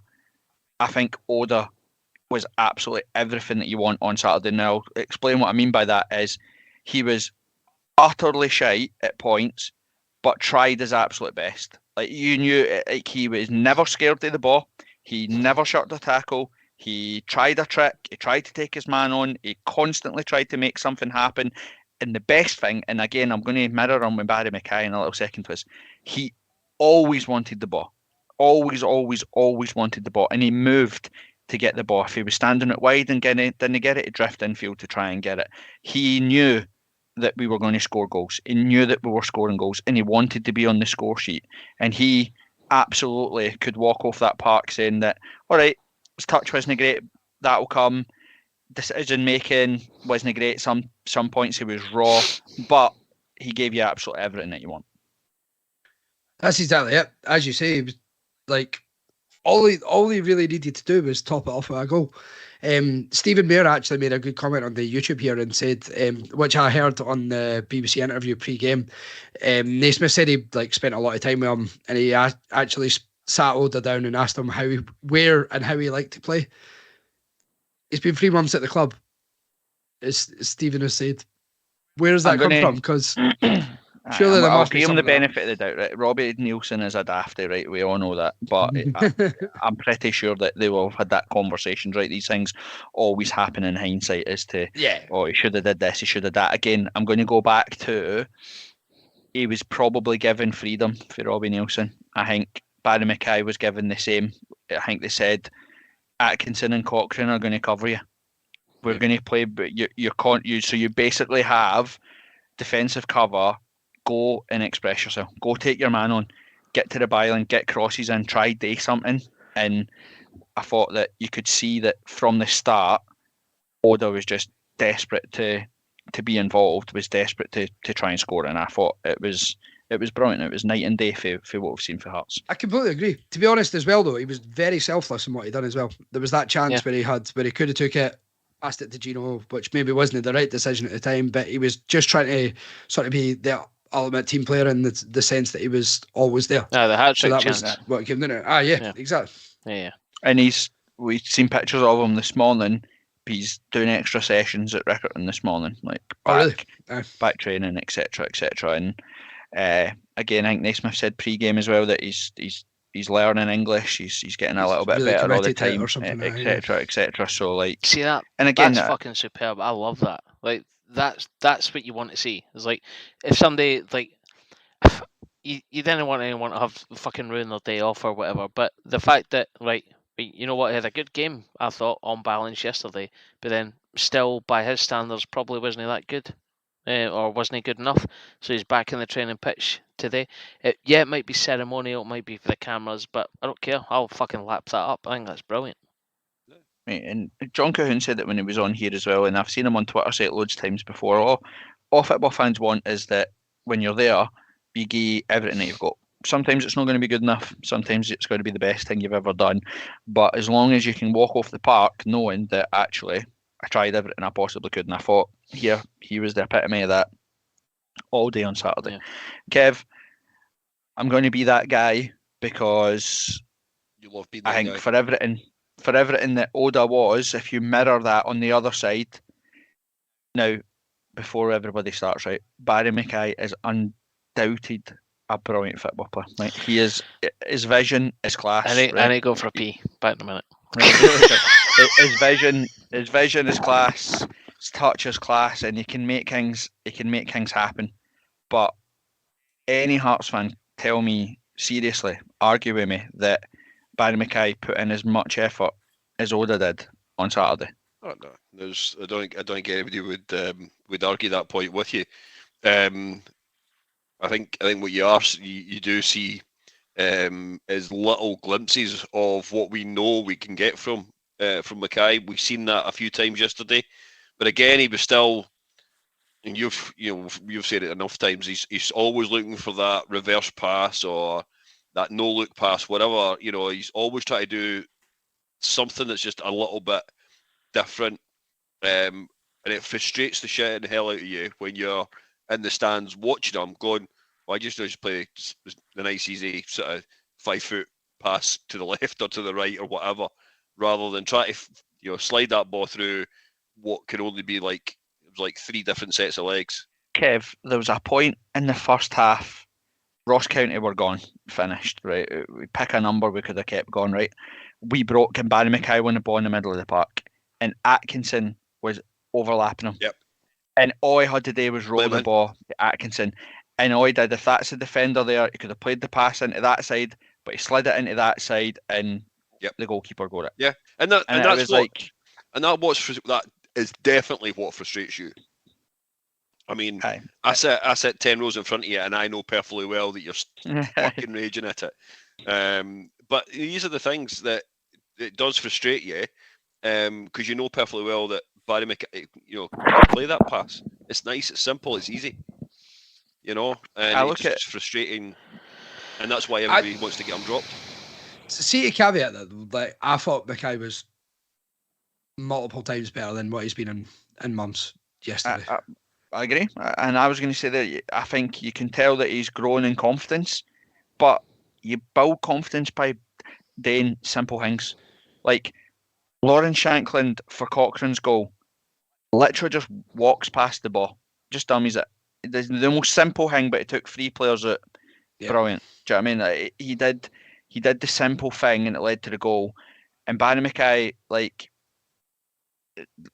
I think Oda was absolutely everything that you want on Saturday. Now, I'll explain what I mean by that is he was utterly shite at points, but tried his absolute best. Like, you knew, like, he was never scared of the ball. He never shot the tackle. He tried a trick. He tried to take his man on. He constantly tried to make something happen. And the best thing, and again, I'm going to mirror on with Barry McKay in a little second, was he always wanted the ball. Always wanted the ball. And he moved to get the ball. If he was standing it wide and didn't get it, he'd drift infield to try and get it. He knew that we were going to score goals. He knew that we were scoring goals, and he wanted to be on the score sheet. And he absolutely could walk off that park saying that, all right, his touch wasn't great, that'll come. Decision making wasn't great. Some points he was raw, but he gave you absolutely everything that you want. That's exactly it. As you say, he was like all he really needed to do was top it off with a goal. Stephen Mayer actually made a good comment on the YouTube here and said, which I heard on the BBC interview pre-game. Naismith said he spent a lot of time with him, and he actually sat Oda down and asked him where and how he liked to play. He's been 3 months at the club, as Stephen has said. Where does that come from? Because surely there must be give him the something benefit of the doubt, right? Robbie Nielsen is a dafty, right? We all know that, but I'm pretty sure that they will have had that conversation, right? These things always happen in hindsight as to, oh, he should have did this, he should have that. Again, I'm going to go back to, he was probably given freedom for Robbie Nielsen. I think Barry McKay was given the same. I think they said, Atkinson and Cochrane are going to cover you. We're going to play, but so you basically have defensive cover. Go and express yourself. Go take your man on. Get to the byline. Get crosses in. Try do something. And I thought that you could see that from the start, Oda was just desperate to be involved. Was desperate to try and score. And I thought it was brilliant. It was night and day for what we've seen for Hearts. I completely agree. To be honest as well, though, he was very selfless in what he done as well. There was that chance where he could have took it, passed it to Gino, which maybe wasn't the right decision at the time, but he was just trying to sort of be the ultimate team player in the sense that he was always there. The hat-trick so that chance. was what came down it. Exactly. Yeah. And we've seen pictures of him this morning. He's doing extra sessions at Rickerton this morning, back training, etc., etc. And again, I think Naismith said pre-game as well that he's learning English. He's getting a little bit really better all the committed to it time, or something, etc. So see that, and again, that's fucking superb. I love that. Like that's what you want to see. It's like if somebody you didn't want anyone to have fucking ruin their day off or whatever, but the fact that you know what, he had a good game, I thought, on balance yesterday, but then still by his standards probably wasn't that good. Or wasn't he good enough? So he's back in the training pitch today. It might be ceremonial, it might be for the cameras, but I don't care. I'll fucking lap that up. I think that's brilliant. Right, and John Cahoon said that when he was on here as well, and I've seen him on Twitter say it loads of times before. All football fans want is that when you're there, you give everything that you've got. Sometimes it's not going to be good enough. Sometimes it's going to be the best thing you've ever done. But as long as you can walk off the park knowing that actually I tried everything I possibly could, and I thought he was the epitome of that all day on Saturday. Yeah. Kev, I'm going to be that guy because you love being I think for everything that Oda was, if you mirror that on the other side, now before everybody starts, right, Barry McKay is undoubted a brilliant football player. Like he is, his vision is class. I need to go for a pee. Back in a minute. His vision is class. His touch is class, and he can make things happen. But any Hearts fan, tell me seriously, argue with me that Barry McKay put in as much effort as Oda did on Saturday. Oh no, I don't think anybody would argue that point with you. I think what you do see is little glimpses of what we know we can get from McKay. We've seen that a few times yesterday, but again, he was still, and you've said it enough times. He's always looking for that reverse pass or that no look pass, whatever. He's always trying to do something that's just a little bit different, and it frustrates the shit and hell out of you when you're in the stands watching him, going, "Well, I just play the nice easy sort of 5 foot pass to the left or to the right or whatever," rather than try to slide that ball through what can only be like 3 different sets of legs. Kev, there was a point in the first half. Ross County were gone, finished, right? We pick a number, we could have kept going, right? We broke, and Barry McKay won the ball in the middle of the park, and Atkinson was overlapping him. Yep. And all he had to do was roll Blame the in. ball to Atkinson. And all he did, if that's the defender there, he could have played the pass into that side, but he slid it into that side, and the goalkeeper got it. Yeah, and that's was what, like, and that is definitely what frustrates you. I mean, I sit 10 rows in front of you, and I know perfectly well that you're fucking raging at it. But these are the things that it does frustrate you, because you know perfectly well that Barry McKay, play that pass. It's nice, it's simple, it's easy. And it's frustrating, and that's why everybody wants to get him dropped. See, a caveat that, like, I thought McKay was multiple times better than what he's been in months yesterday. I agree, and I was going to say that I think you can tell that he's grown in confidence, but you build confidence by doing simple things. Like Lawrence Shankland for Cochrane's goal, literally just walks past the ball, just dummies it. The most simple thing, but it took 3 players out. Yeah. Brilliant. Do you know what I mean? He did the simple thing, and it led to the goal. And Barry McKay, like,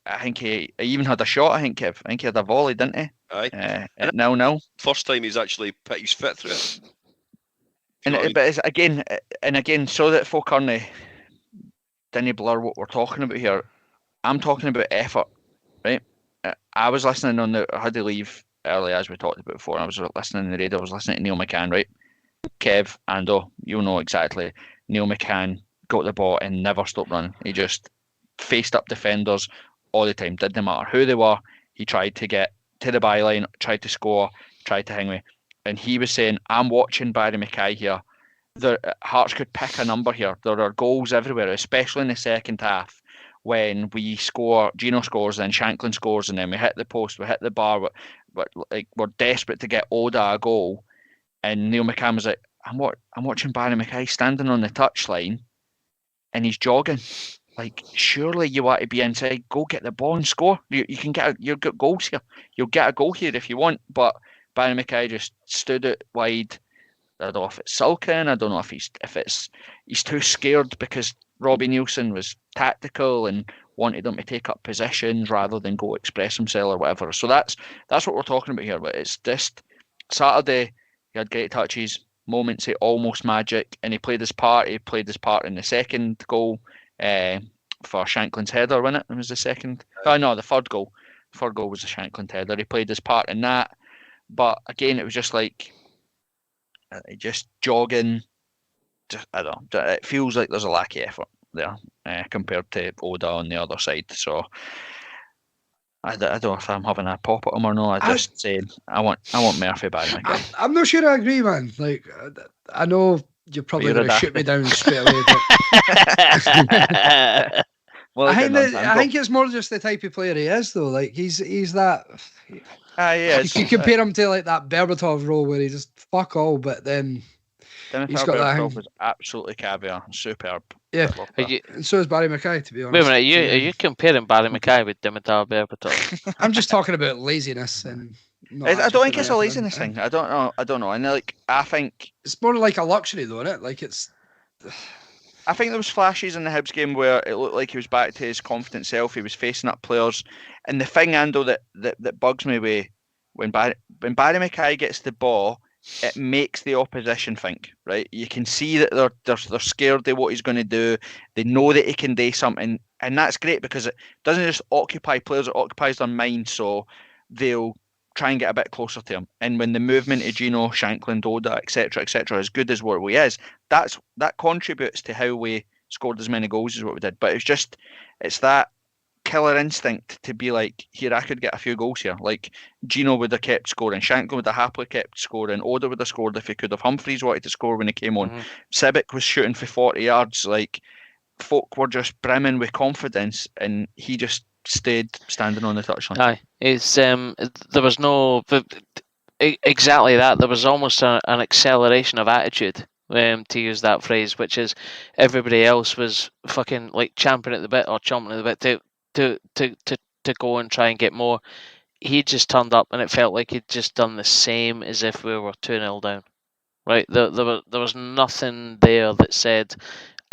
I think he even had a shot. I think he had a volley, didn't he? Aye. At 0-0. First time he's actually put his foot through it. But it's again, so that folk aren't didn't blur what we're talking about here. I'm talking about effort, right? I was listening I had to leave early, as we talked about before. I was listening on the radio. I was listening to Neil McCann, right? Kev, Ando, you'll know exactly. Neil McCann got the ball and never stopped running. He just faced up defenders all the time. Didn't matter who they were. He tried to get to the byline, tried to score, tried to hang me. And he was saying, I'm watching Barry McKay here. Hearts could pick a number here. There are goals everywhere, especially in the second half, when we score, Gino scores, then Shankland scores, and then we hit the post, we hit the bar, but like we're desperate to get Oda a goal. And Neil McCann was like, I'm watching Barry McKay standing on the touchline, and he's jogging. Like, surely you want to be inside. Go get the ball and score. You can you've got goals here. You'll get a goal here if you want. But Barry McKay just stood it wide. I don't know if it's sulking. I don't know if he's too scared because Robbie Nielsen was tactical and wanted him to take up positions rather than go express himself or whatever. So that's what we're talking about here. But it's just Saturday. He had great touches, moments of almost magic, and he played his part. He played his part in the second goal for Shankland's header, wasn't it? It was the second. Oh no, the third goal. The third goal was the Shankland header. He played his part in that. But again, it was just like just jogging. I don't know. It feels like there's a lack of effort there compared to Oda on the other side. So I don't know if I'm having a pop at him or not. I just saying I want Murphy Barry McKay. I'm not sure I agree, man. Like, I know you're probably going to shoot me down straight away. But well, I think it's more just the type of player he is, though. Like, he's that. Yes. You compare him to like that Berbatov role where he just fuck all, but then he's got that thing. Was absolutely caviar, superb. Yeah, and so is Barry McKay, to be honest. Wait a minute, are you comparing Barry McKay with Dimitar Berbatov? I'm just talking about laziness and. I don't think it's a laziness thing. I don't know. And like, I think it's more like a luxury, though, isn't it? Like it's. I think there was flashes in the Hibs game where it looked like he was back to his confident self. He was facing up players, and the thing, Ando, that bugs me when Barry McKay gets the ball, it makes the opposition think. Right, you can see that they're scared of what he's going to do. They know that he can do something, and that's great because it doesn't just occupy players; it occupies their mind. So they'll try and get a bit closer to him. And when the movement of Gino, Shankland, Oda, etc., as good as what we is, that contributes to how we scored as many goals as what we did. But it's that killer instinct to be like, here, I could get a few goals here. Like, Gino would have kept scoring, Shankland would have happily kept scoring, Oda would have scored if he could have, Humphreys wanted to score when he came on, Sibic was shooting for 40 yards. Like, folk were just brimming with confidence, and he just stayed standing on the touchline. Aye, it's there was no exactly that. There was almost an acceleration of attitude, to use that phrase, which is everybody else was fucking like champing at the bit or chomping at the bit to go and try and get more. He just turned up, and it felt like he'd just done the same as if we were 2-0 down. Right, there was nothing there that said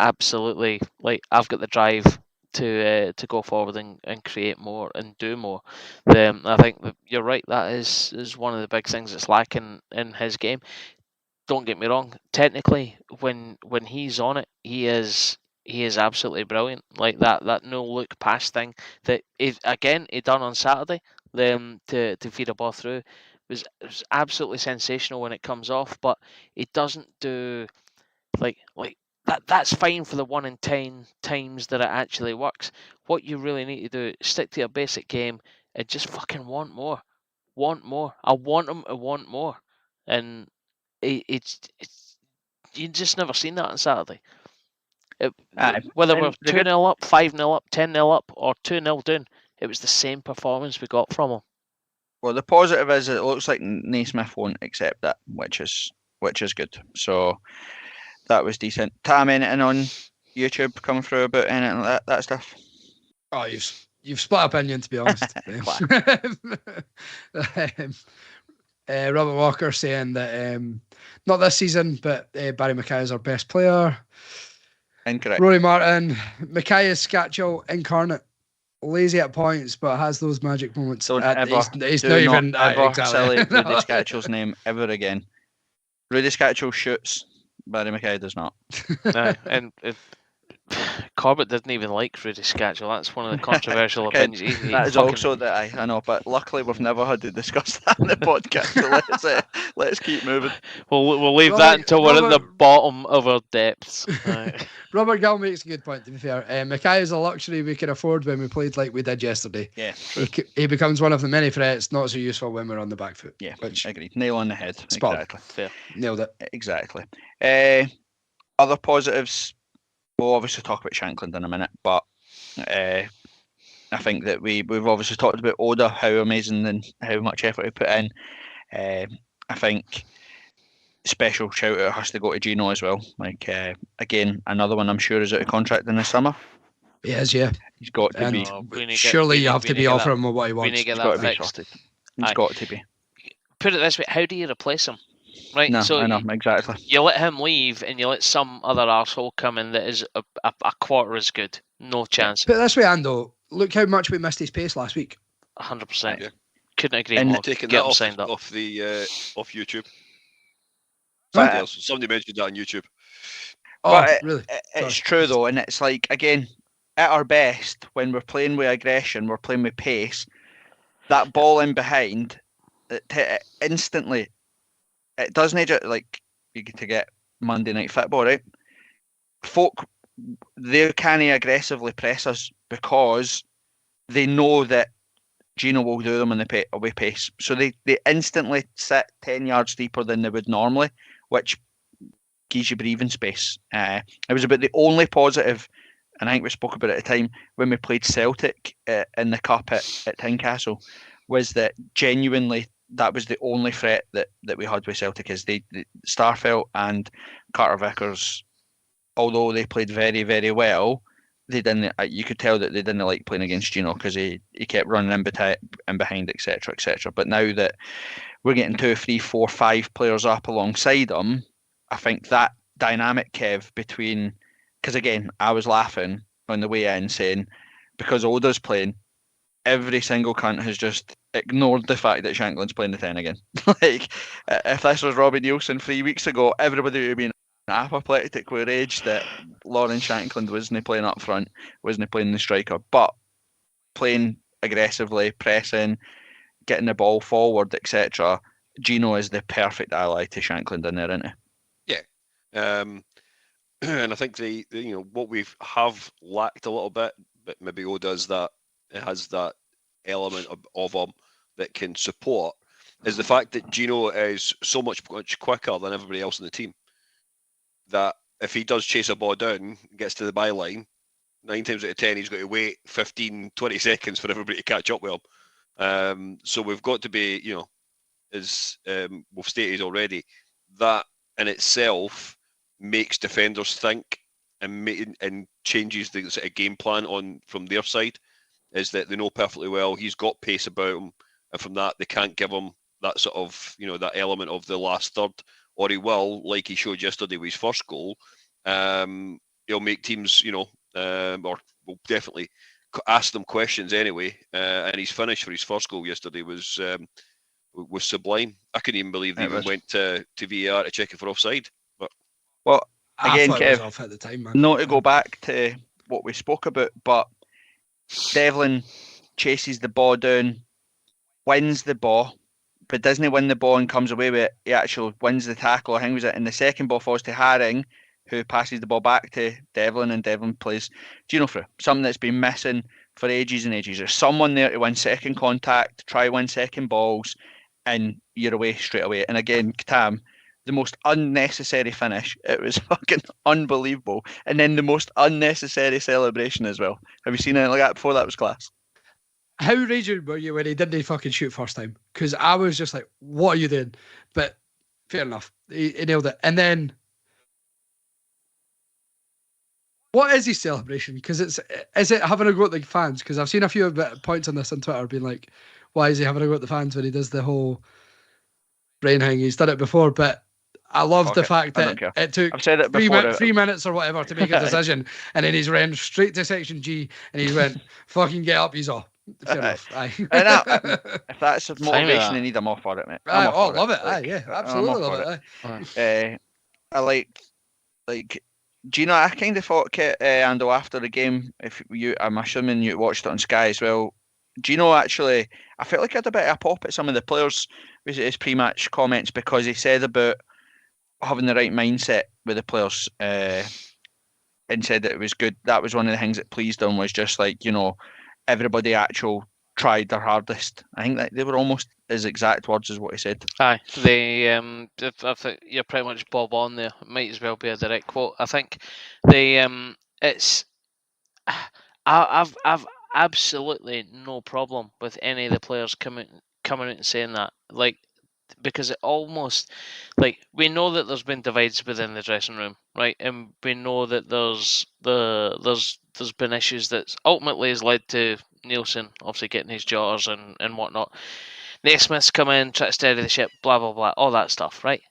absolutely like I've got the drive to go forward and create more and do more. I think that you're right. That is one of the big things that's lacking in his game. Don't get me wrong. Technically, when he's on it, he is absolutely brilliant. Like that no look pass thing that he done on Saturday. To feed a ball through was absolutely sensational when it comes off, but it doesn't do like that's fine for the 1 in 10 times that it actually works. What you really need to do is stick to your basic game and just fucking want more. I want him to want more, and it's you just never seen that on Saturday. Whether we're 2-0 up, 5-0 up, 10-0 up, or 2-0 down, it was the same performance we got from him. Well, the positive is it looks like Naismith won't accept that, which is good. So that was decent. Tam, anything on YouTube coming through about anything like that stuff? Oh, you've split opinion, to be honest. Robert Walker saying that not this season, but Barry McKay is our best player. Incorrect. Rory Martin, McKay is Scatchel incarnate. Lazy at points, but has those magic moments. Don't ever, he's not even ever exactly. silly Rudy Scatchell's name ever again. Rudy Scatchell shoots, Barry McKay does not. No, and Corbett didn't even like Rudy Scatchell. That's one of the controversial opinions. That is also that I know, but luckily we've never had to discuss that in the podcast. So let's keep moving. We'll leave that until we're in the bottom of our depths. Right. Robert Gill makes a good point, to be fair. McKay is a luxury we can afford when we played like we did yesterday. Yeah, he becomes one of the many threats, not so useful when we're on the back foot. Yeah, which agreed. Nail on the head. Spot. Exactly. Fair. Nailed it. Exactly. Other positives. We'll obviously talk about Shankland in a minute, but I think that we've obviously talked about Oda, how amazing and how much effort he put in. I think special shout out has to go to Gino as well. Like again, another one I'm sure is out of contract in the summer. He is, yeah. He's got to be. Surely you have to be offering him what he wants. We need to get He's got that to be fixed. sorted. He's got to be. Put it this way: how do you replace him? Right, No, so I know exactly. You let him leave, and you let some other arsehole come in that is a quarter as good. No chance. Put it this way, Ando. Look how much we missed his pace last week. 100%. Yeah. Couldn't agree And more. taking Get that him off signed up. off YouTube. But, Somebody mentioned that on YouTube. Oh, really? It's true though, and it's like again, at our best when we're playing with aggression, we're playing with pace. That ball in behind, instantly. It doesn't like you get to get Monday Night Football, right? Folk, they can't aggressively press us because they know that Gino will do them in the away pace. So they instantly sit 10 yards deeper than they would normally, which gives you breathing space. It was about the only positive, and I think we spoke about it at the time when we played Celtic in the Cup at Tynecastle, was that genuinely that was the only threat that we had with Celtic is the Starfelt and Carter Vickers, although they played very, very well, they didn't. You could tell that they didn't like playing against Gino because he kept running in behind, etc., etc. But now that we're getting 2, 3, 4, 5 players up alongside him, I think that dynamic, Kev, between, because again, I was laughing on the way in saying because Oda's playing, every single cunt has just ignored the fact that Shankland's playing the 10 again. Like, if this was Robbie Nielsen 3 weeks ago, everybody would have been apoplectic with rage that Lauren Shankland wasn't playing up front, wasn't playing the striker, but playing aggressively, pressing, getting the ball forward, etc. Gino is the perfect ally to Shankland in there, isn't he? Yeah. And I think the what we have lacked a little bit, but maybe Oda's that it has that element of him that can support, is the fact that Gino is so much quicker than everybody else in the team. That if he does chase a ball down, gets to the byline, 9 times out of 10 he's got to wait 15, 20 seconds for everybody to catch up with him. So we've got to be, as we've stated already, that in itself makes defenders think and changes the sort of game plan from their side. Is that they know perfectly well he's got pace about him, and from that they can't give him that sort of that element of the last third, or he will, like he showed yesterday with his first goal. He'll make teams or we'll definitely ask them questions anyway. And his finish for his first goal yesterday was sublime. I couldn't even believe they even went to VAR to check it for offside. But well, again, I thought it was Kev, off at the time, man. not to go back to what we spoke about, but Devlin chases the ball down, wins the ball, but doesn't win the ball and comes away with it. He actually wins the tackle, I think was it, and the second ball falls to Haring, who passes the ball back to Devlin, and Devlin plays Gino through. Something that's been missing for ages and ages. There's someone there to win second contact, try win second balls, and you're away straight away. And again, Tam, the most unnecessary finish. It was fucking unbelievable. And then the most unnecessary celebration as well. Have you seen anything like that before? That was class. How raging were you when he didn't fucking shoot first time? Because I was just like, what are you doing? But fair enough. He nailed it. And then, what is his celebration? Because is it having a go at the fans? Because I've seen a few points on this on Twitter being like, why is he having a go at the fans when he does the whole brain hang? He's done it before, but I love the fact that it took I've said it before, 3 minutes or whatever to make a decision, and then he's ran straight to section G, and he went, fucking get up, he's off. Fair enough. If that's motivation, they need them off for it, mate. Love it. Yeah, absolutely love it. I like Gino. I kind of thought, Ando, after the game, I'm assuming you watched it on Sky as well. Gino actually, I felt like I had a bit of a pop at some of the players' his pre-match comments, because he said about having the right mindset with the players, and said that it was good. That was one of the things that pleased him, was just like, everybody tried their hardest. I think that they were almost his exact words as what he said. Aye, they I think you're pretty much bob on there. It might as well be a direct quote. I think it's I've absolutely no problem with any of the players coming out and saying that, like, because it almost, like, we know that there's been divides within the dressing room, right, and we know that there's been issues that ultimately has led to Nielsen obviously getting his jotters and whatnot. Naismith's come in, try to steady the ship, blah blah blah, all that stuff, right?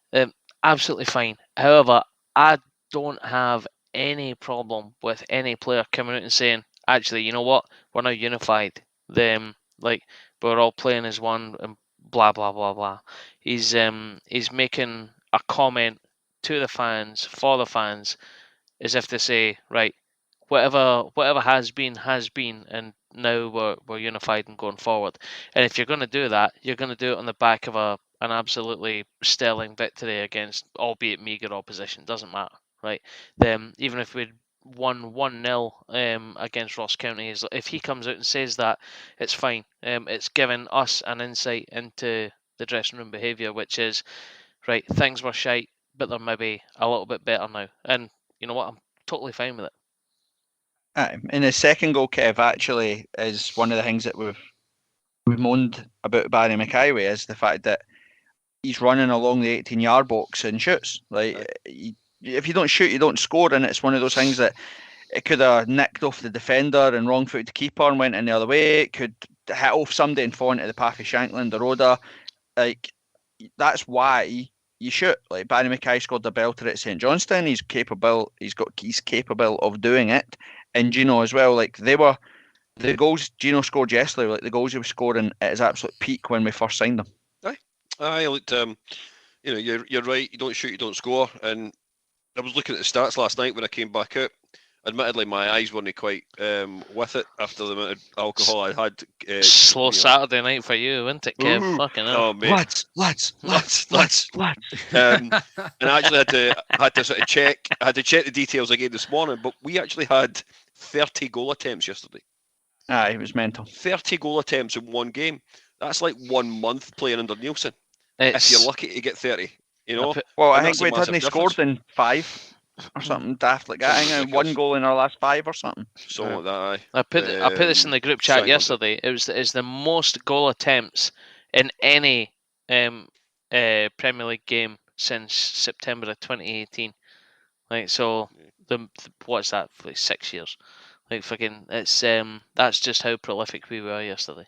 Absolutely fine. However, I don't have any problem with any player coming out and saying, actually, you know what, we're now unified. Like, we're all playing as one, and blah blah blah blah. He's making a comment to the fans, for the fans, as if to say, right, whatever has been, and now we're unified and going forward. And if you're going to do that, you're going to do it on the back of an absolutely sterling victory against, albeit meagre opposition. Doesn't matter, right? Even if we'd won 1-0 against Ross County, if he comes out and says that, it's fine. It's given us an insight into the dressing room behaviour, which is, right, things were shite, but they're maybe a little bit better now. And you know what? I'm totally fine with it. And the second goal, Kev, actually is one of the things that we've moaned about Barry McKay with, is the fact that he's running along the 18-yard box and shoots. Like, if you don't shoot, you don't score, and it's one of those things that it could have nicked off the defender and wrong-footed the keeper and went in the other way. It could hit off somebody and fall into the path of Shankland or Oda. Like, that's why you shoot. Like, Barry McKay scored the belter at St Johnstone. He's capable of doing it. And Gino as well. Like, they were the goals Gino scored yesterday, like the goals he was scoring at his absolute peak when we first signed him. I looked. You're right. You don't shoot, you don't score. And I was looking at the stats last night when I came back out. Admittedly, my eyes weren't quite with it after the amount of alcohol I had. Slow Saturday night for you, wasn't it, Kev? Ooh. Fucking hell. Oh, mate. Lads. And I actually had to sort of check. I had to check the details again this morning. But we actually had 30 goal attempts yesterday. It was mental. 30 goal attempts in one game. That's like 1 month playing under Nielsen. If you're lucky to get 30, you know. I think we hadn't scored in 5 or something daft like that. I think 1 goal in our last 5 or something. Something like that. Aye. I put this in the group chat yesterday. It's the most goal attempts in any Premier League game since September of 2018. Like, so what's that? Like 6 years. Like, fucking, it's that's just how prolific we were yesterday.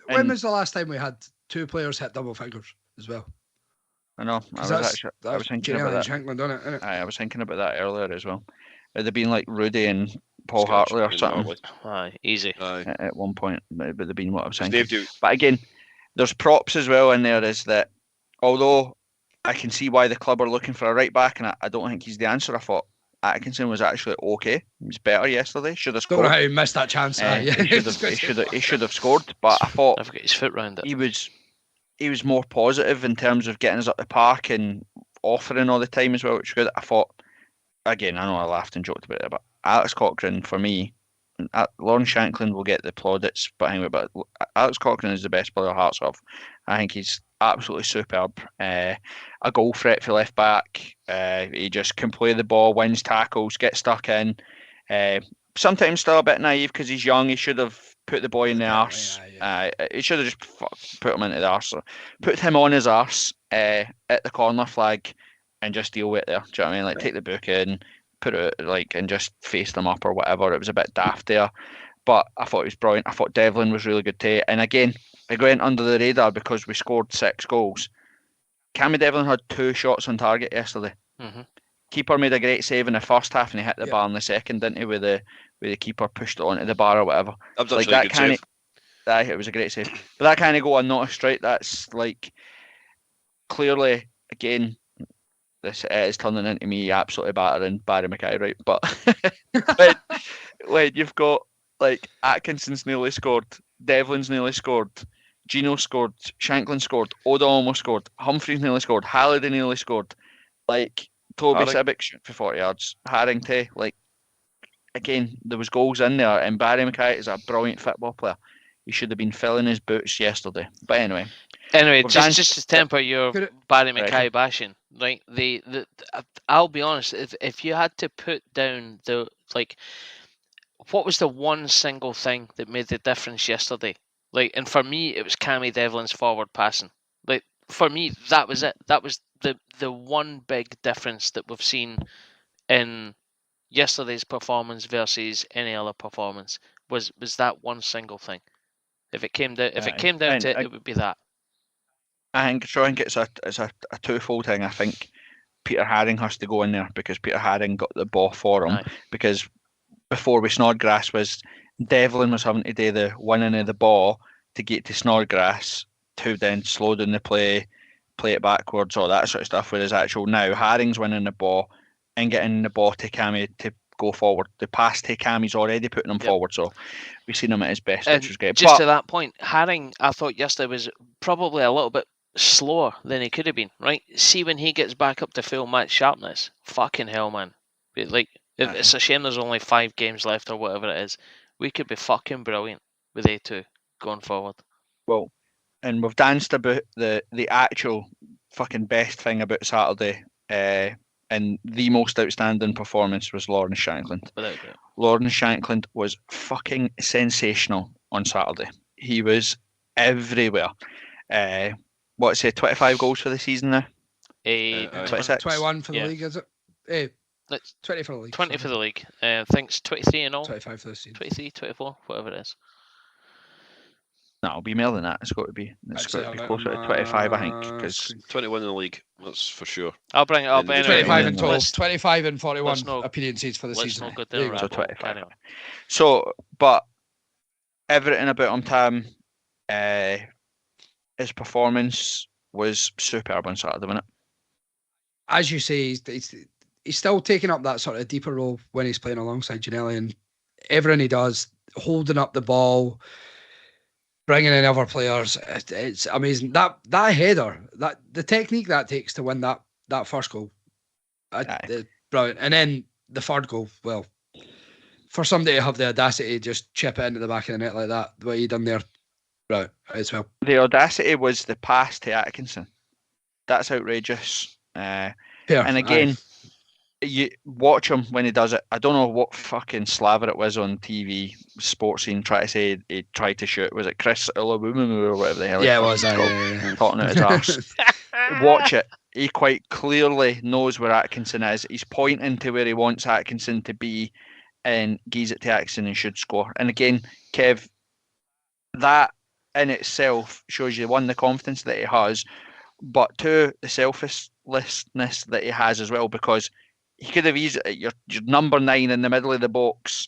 When was the last time we had 2 players hit double figures as well? I know. I was thinking about that. Shankland, isn't it? I was thinking about that earlier as well. It'd have been like Rudy and Paul Scottish Hartley or and something Hartley. Aye, easy. Aye. at one point. It would have been what I was There's thinking. nobody- But again, there's props as well in there. Is that although I can see why the club are looking for a right back, and I don't think he's the answer. I thought Atkinson was actually okay. He was better yesterday. Should have Don't know scored. how he missed that chance. He should have scored. But I thought I've got his foot round it. he was more positive in terms of getting us up the park and offering all the time as well, which was good. I thought, again, I know I laughed and joked about it, but Alex Cochrane, for me, Lawrence Shankland will get the plaudits, but anyway, but Alex Cochrane is the best player Hearts have. I think he's absolutely superb. A goal threat for left back. He just can play the ball, wins tackles, gets stuck in. Sometimes still a bit naive because he's young. He should have put the boy in the arse. He should have just put him into the arse. Put him on his arse at the corner flag and just deal with it there. Do you know what I mean? Like take the book in, put it like, and just face them up or whatever. It was a bit daft there, but I thought it was brilliant. I thought Devlin was really good too. And again, it went under the radar because we scored 6 goals. Cammy Devlin had 2 shots on target yesterday. Mm-hmm. Keeper made a great save in the first half and he hit the bar in the second, didn't he? With the keeper pushed it onto the bar or whatever. That was Like actually a that good kind save. of, it was a great save. But that kind of goal on not a strike, that's like clearly again. This is turning into me absolutely battering Barry McKay, right? But when you've got like Atkinson's nearly scored, Devlin's nearly scored, Gino scored, Shankland scored, Oda almost scored, Humphreys nearly scored, Halliday nearly scored, like Toby Haring. Sibic shooting for 40 yards, Haring too. Like again, there was goals in there, and Barry McKay is a brilliant football player. He should have been filling his boots yesterday. But anyway, just to temper your Barry Right. McKay bashing, right? I'll be honest. If you had to put down what was the one single thing that made the difference yesterday? Like, and for me, it was Cammy Devlin's forward passing. Like, for me, that was it. That was the one big difference that we've seen in yesterday's performance versus any other performance. Was that one single thing? If it came down, to it, it would be that. I think it's a twofold thing. I think Peter Haring has to go in there because Peter Haring got the ball for him. Aye. Because before with Snodgrass was Devlin was having to do the winning of the ball to get to Snodgrass to then slow down the play it backwards, all that sort of stuff. Whereas actual now Haring's winning the ball and getting the ball to Cammy to go forward. The pass to Cammy's already putting him forward, so we've seen him at his best, which was great. Just to that point, Haring, I thought yesterday was probably a little bit slower than he could have been, right? See when he gets back up to full match sharpness, fucking hell, man. It's a shame there's only 5 games left or whatever it is. We could be fucking brilliant with A2 going forward. Well, and we've danced about the actual fucking best thing about Saturday, and the most outstanding performance was Lawrence Shankland. Without doubt. Lawrence Shankland was fucking sensational on Saturday. He was everywhere. 25 goals for the season now? 26? 21 for the league, is it? 20 for the league. 20 for the league. I think it's 23 in all. 25 for the season. 23, 24, whatever it is. No, it'll be more than that. It's got to be closer to 25, I think. Because 21 in the league, that's for sure. I'll bring it up And anyway. 25 and 12. Let's- 25 and 41 let's not- appearances for the let's season. not go There you down go. so rabbit hole. 25. Carry on. So, but everything about him, Tam, his performance was superb on Saturday, wasn't it? As you say, he's still taking up that sort of deeper role when he's playing alongside Ginnelly, and everything he does, holding up the ball, bringing in other players, it's amazing. That header, the technique that takes to win that first goal, brilliant. And then the third goal, well, for somebody to have the audacity to just chip it into the back of the net like that, the way he done there, right as well. The audacity was the pass to Atkinson. That's outrageous. And again, you watch him when he does it. I don't know what fucking slaver it was on TV, sports scene, try to say he tried to shoot. Was it Chris Ullawumu or whatever the hell? Yeah, it was. Talking out his arse. Watch it. He quite clearly knows where Atkinson is. He's pointing to where he wants Atkinson to be and gives it to Atkinson and should score. And again, Kev, that in itself shows you, one, the confidence that he has, but two, the selflessness that he has as well, because he could have easily your number 9 in the middle of the box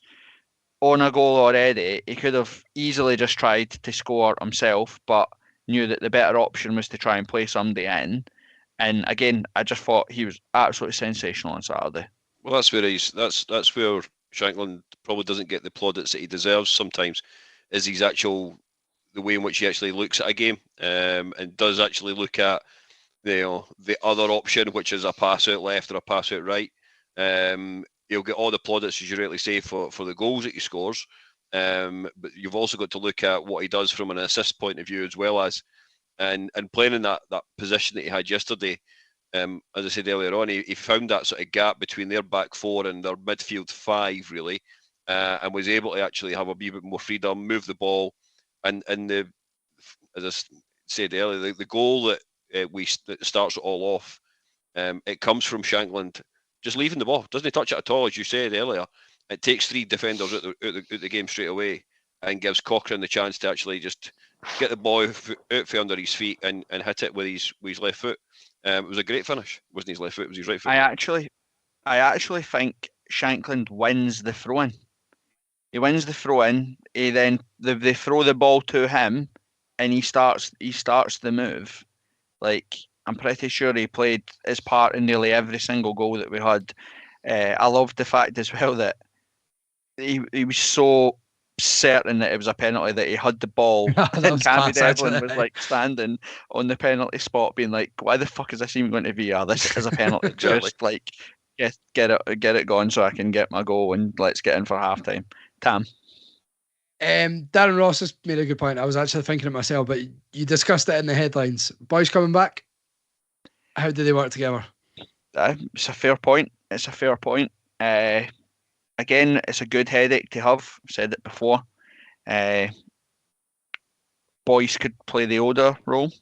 on a goal already. He could have easily just tried to score himself, but knew that the better option was to try and play somebody in. And again, I just thought he was absolutely sensational on Saturday. Well, that's where that's where Shankland probably doesn't get the plaudits that he deserves sometimes, is the way in which he actually looks at a game, and does actually look at the other option, which is a pass out left or a pass out right. He'll get all the plaudits, as you rightly say, for the goals that he scores. But you've also got to look at what he does from an assist point of view as well as, and playing in that position that he had yesterday. As I said earlier on, he found that sort of gap between their back four and their midfield five, really, and was able to actually have a wee bit more freedom, move the ball, and as I said earlier, the goal that that starts it all off, it comes from Shankland just leaving the ball. Doesn't he touch it at all, as you said earlier? It takes 3 defenders out the game straight away and gives Cochrane the chance to actually just get the ball out from under his feet and hit it with his left foot. It was a great finish. It wasn't his left foot, it was his right foot. I actually think Shankland wins the throw-in. He wins the throw-in. Then they throw the ball to him, and he starts the move. Like, I'm pretty sure he played his part in nearly every single goal that we had. I loved the fact as well that he was so certain that it was a penalty that he had the ball. And Cammy Devlin was like standing on the penalty spot, being like, "Why the fuck is this even going to VR? This is a penalty. Exactly. Just like get it going so I can get my goal and let's get in for halftime." Tam. Darren Ross has made a good point. I was actually thinking it myself, but you discussed it in the headlines. Boys coming back, how do they work together? It's a fair point. Again, it's a good headache to have. I've said it before. Boyce could play the Oda role,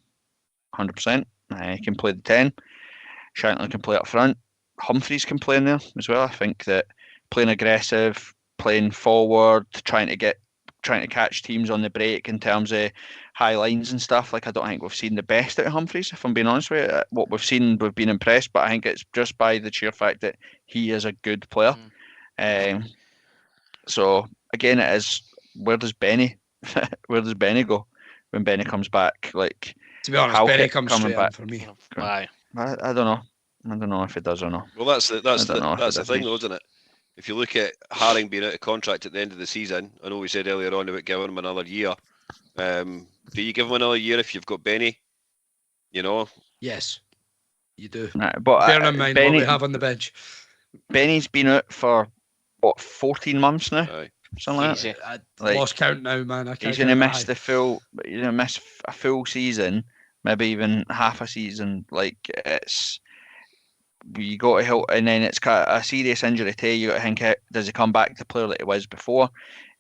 100%. He can play the 10. Shankland can play up front. Humphreys can play in there as well. I think that playing aggressive, playing forward, trying to catch teams on the break in terms of high lines and stuff. Like, I don't think we've seen the best out of Humphreys, if I'm being honest with you. What we've seen, we've been impressed, but I think it's just by the sheer fact that he is a good player. So again, it is, where does Benny go when Benny comes back? Like, to be honest, Benny comes straight back for me. Aye. I don't know if it does or not. Well, that's the thing, though, isn't it? If you look at Haring being out of contract at the end of the season, I know we said earlier on about giving him another year. Do you give him another year if you've got Benny? You know? Yes, you do. Right, but bear in mind what we have on the bench. Benny's been out for, 14 months now? Aye. Something like that. I lost count now, man. He's going to miss a full season, maybe even half a season. Like, you got to help, and then it's a serious injury to you. You got to think, does he come back the player that he was before,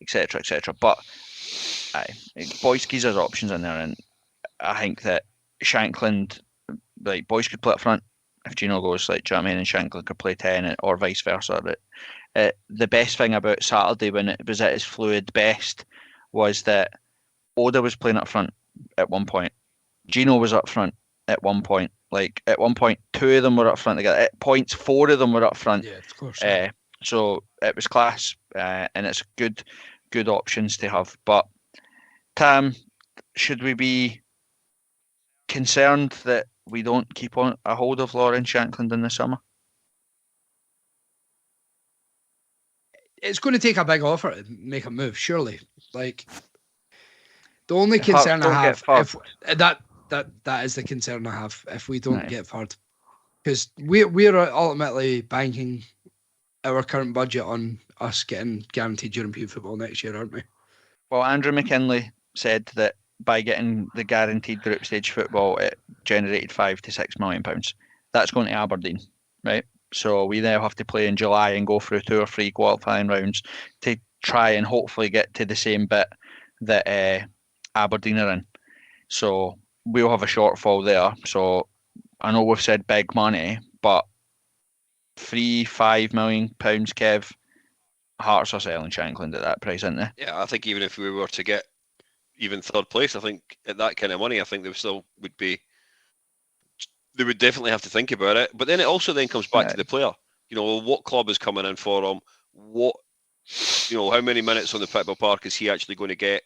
etc., etc. But Boyce gives us options in there, and I think that Shankland, like, Boyce could play up front if Gino goes, like, do you know what I mean? And Shankland could play 10, or vice versa. The best thing about Saturday, when it was at its fluid best, was that Oda was playing up front at one point. Gino was up front at one point. Like, at one point, 2 of them were up front together. At points, 4 of them were up front. Yeah, of course. So it was class, and it's good options to have. But Tam, should we be concerned that we don't keep on a hold of Lauren Shankland in the summer? It's going to take a big offer to make a move, surely. Like, the only concern I have, that is the concern I have, if we don't get third, because we're ultimately banking our current budget on us getting guaranteed European football next year, aren't we? Well, Andrew McKinley said that by getting the guaranteed group stage football, it generated £5 to £6 million. That's going to Aberdeen, right? So we now have to play in July and go through 2 or 3 qualifying rounds to try and hopefully get to the same bit that Aberdeen are in. So we'll have a shortfall there. So I know we've said big money, but £3-5 million, Kev, Hearts are selling Shankland at that price, aren't they? Yeah, I think even if we were to get even third place, I think at that kind of money, I think they would definitely have to think about it. But then it also then comes back to the player. what club is coming in for him, what, how many minutes on the Pitbull Park is he actually going to get?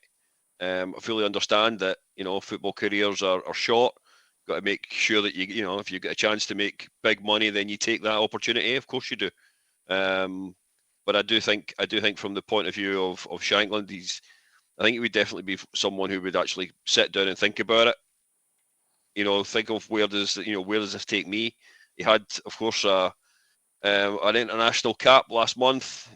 I fully understand that, football careers are short. Got to make sure that if you get a chance to make big money, then you take that opportunity. Of course you do. But I do think from the point of view of Shankland, I think he would definitely be someone who would actually sit down and think about it. Think of where does this take me? He had, of course, an international cap last month.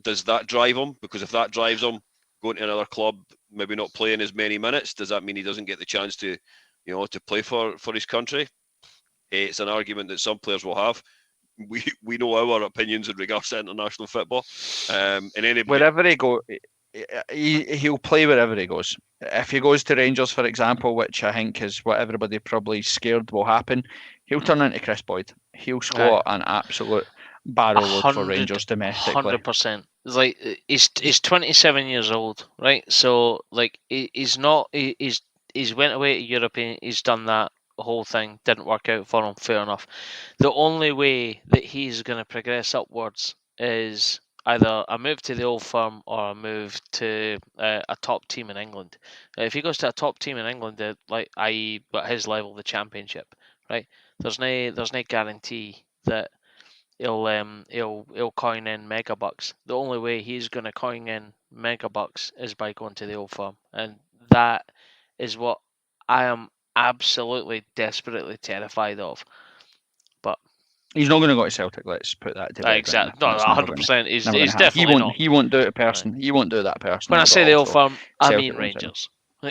Does that drive him? Because if that drives him, going to another club, maybe not playing as many minutes, does that mean he doesn't get the chance to play for his country? It's an argument that some players will have. We know our opinions in regards to international football. And anybody, wherever he goes, he'll play wherever he goes. If he goes to Rangers, for example, which I think is what everybody probably scared will happen, he'll turn into Chris Boyd. He'll squat an absolute barrel load for Rangers domestically. 100%. It's like he's 27 years old, right? So like he's went away to Europe and he's done that whole thing. Didn't work out for him. Fair enough. The only way that he's going to progress upwards is either a move to the Old Firm or a move to a top team in England. If he goes to a top team in England, i.e., at his level, the Championship, right? There's no guarantee that he'll coin in mega bucks. The only way he's going to coin in mega bucks is by going to the Old Firm, and that is what I am absolutely desperately terrified of. But he's not going to go to Celtic. Let's put that to bed. Exactly. No, 100%. He's definitely not. He won't do it person. He won't do that person. When I say the Old Firm, I mean Rangers. Do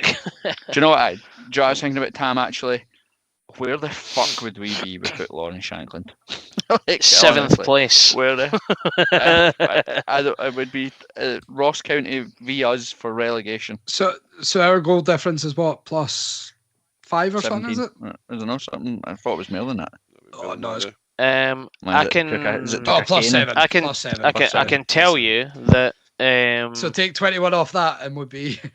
you know what I was thinking about, Tam, actually? Where the fuck would we be without Lawrence Shankland? Seventh place. Where it would be Ross County v us for relegation. So our goal difference is what, +5 or 17. Something? Is it? I don't know, something. I thought it was more than that. Oh no, it's I can. +7. I can tell you that. So take 21 off that, and would be for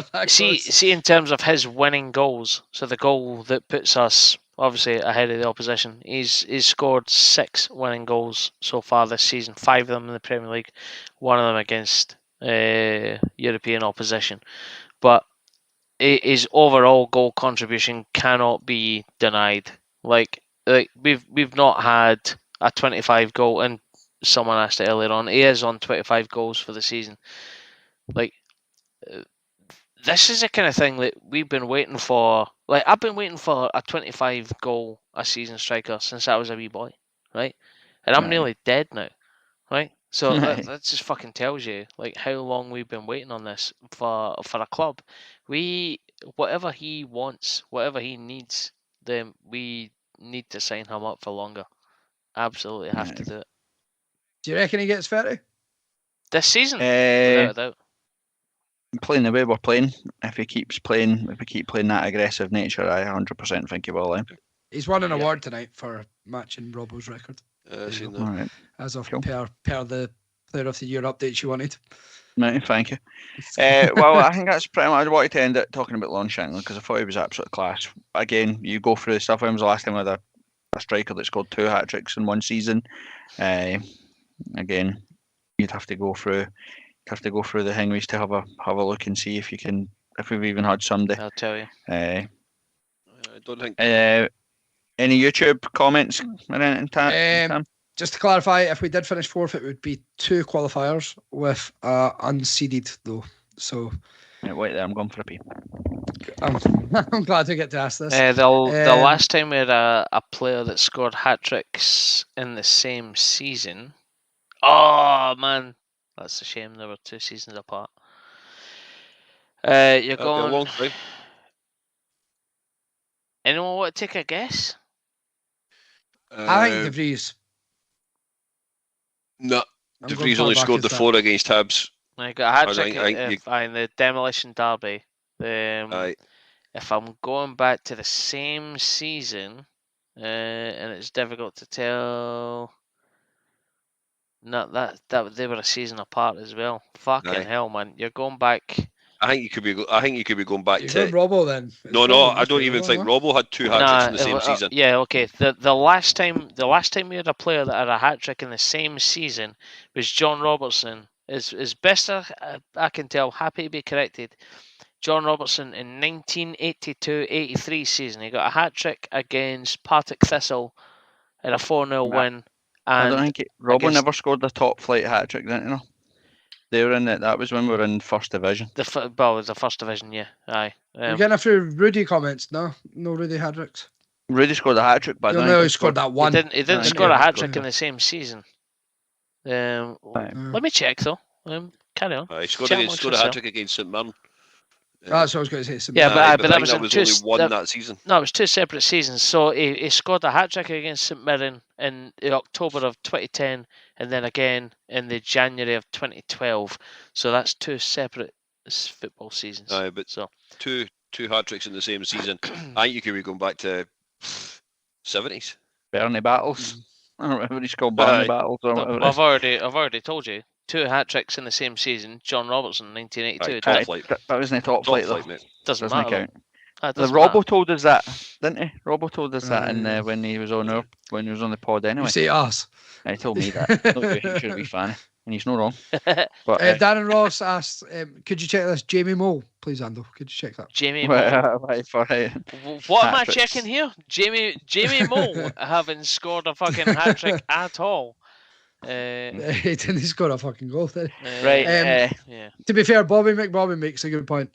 that. See, in terms of his winning goals, so the goal that puts us obviously ahead of the opposition, he's scored 6 winning goals so far this season. 5 of them in the Premier League, 1 of them against European opposition. But his overall goal contribution cannot be denied. Like we've not had a 25 goal, and someone asked it earlier on, he is on 25 goals for the season. Like, this is the kind of thing that we've been waiting for. Like, I've been waiting for a 25 goal a season striker since I was a wee boy, right? And I'm nearly dead now, right? So that just fucking tells you like how long we've been waiting on this for a club. Whatever he wants, whatever he needs, then we need to sign him up for longer. Absolutely have to do it. Do you reckon he gets 30? This season? Without a doubt. Playing the way we're playing, if we keep playing that aggressive nature, I 100% think he will. He's won an award tonight for matching Robbo's record. Right. As of per the Player of the Year updates you wanted. Right, thank you. Well, I think that's pretty much. I wanted to end it talking about Lon Shankland because I thought he was absolute class. Again, you go through the stuff. When was the last time we had a striker that scored 2 hat-tricks in one season? Again, you'd have to go through the Hingways to have a look and see if we've even had somebody. I'll tell you. I don't think. Any YouTube comments or anything, Tam? Just to clarify, if we did finish 4th, it would be 2 qualifiers with unseeded though. So. Wait there, I'm going for a pee. I'm glad to get to ask this. The last time we had a player that scored hat-tricks in the same season. Oh man, that's a shame. There were 2 seasons apart. You're going. A long time. Anyone want to take a guess? I think De Vries. No, De Vries only scored the 4 against Hibs. I got a hat-trick in the Demolition Derby. If I'm going back to the same season, and it's difficult to tell. Not that they were a season apart as well. Fucking hell, man! You're going back I think you could be going back You to. got Robbo then. It's No, probably I must don't be even Robbo, think huh? Robbo had 2 hat-tricks in the same season. Yeah, okay. The last time we had a player that had a hat trick in the same season was John Robertson. As best I can tell, happy to be corrected. John Robertson in 1982-83 season, he got a hat trick against Partick Thistle in a 4-0 win. I And don't think Robbo never scored a top flight hat trick, didn't he? No? They were in it. That was when we were in first division. it was the first division, yeah. Aye. We're getting a few Rudy comments. No Rudy Hadricks. Rudy scored a hat trick, but You I know don't he think scored that one. He didn't Aye. score a Yeah, hat scored trick in the same season. Let Yeah. me check though. Carry on. He scored Chat a amongst hat yourself. trick against St Mirren. That's what I was going to say. Yeah, but I that think was that in was two. only one that season. No, it was 2 separate seasons. So he scored a hat trick against St Mirren in October of 2010, and then again in the January of 2012. So that's 2 separate football seasons. Aye, but so two hat-tricks in the same season. I think you could be going back to 70s. Bernie Battles. I don't remember he's called Bernie Battles or whatever. I've already told you. 2 hat tricks in the same season. John Robertson, 1982. Aye, top flight. That wasn't top flight though. Mate. Doesn't Doesn't matter. count. Robbo told us that, didn't he? Robbo told us that when he was on the pod anyway. You say us. He told me that. No, he should be funny, and he's not wrong. But Darren Ross asked, could you check this? Jamie Mole, please, Ando. Could you check that? Jamie Mole. What am I hat-tricks. checking here? Jamie Mole having scored a fucking hat trick at all. He didn't score a fucking goal, did he? Right. Yeah. To be fair, Bobby makes a good point.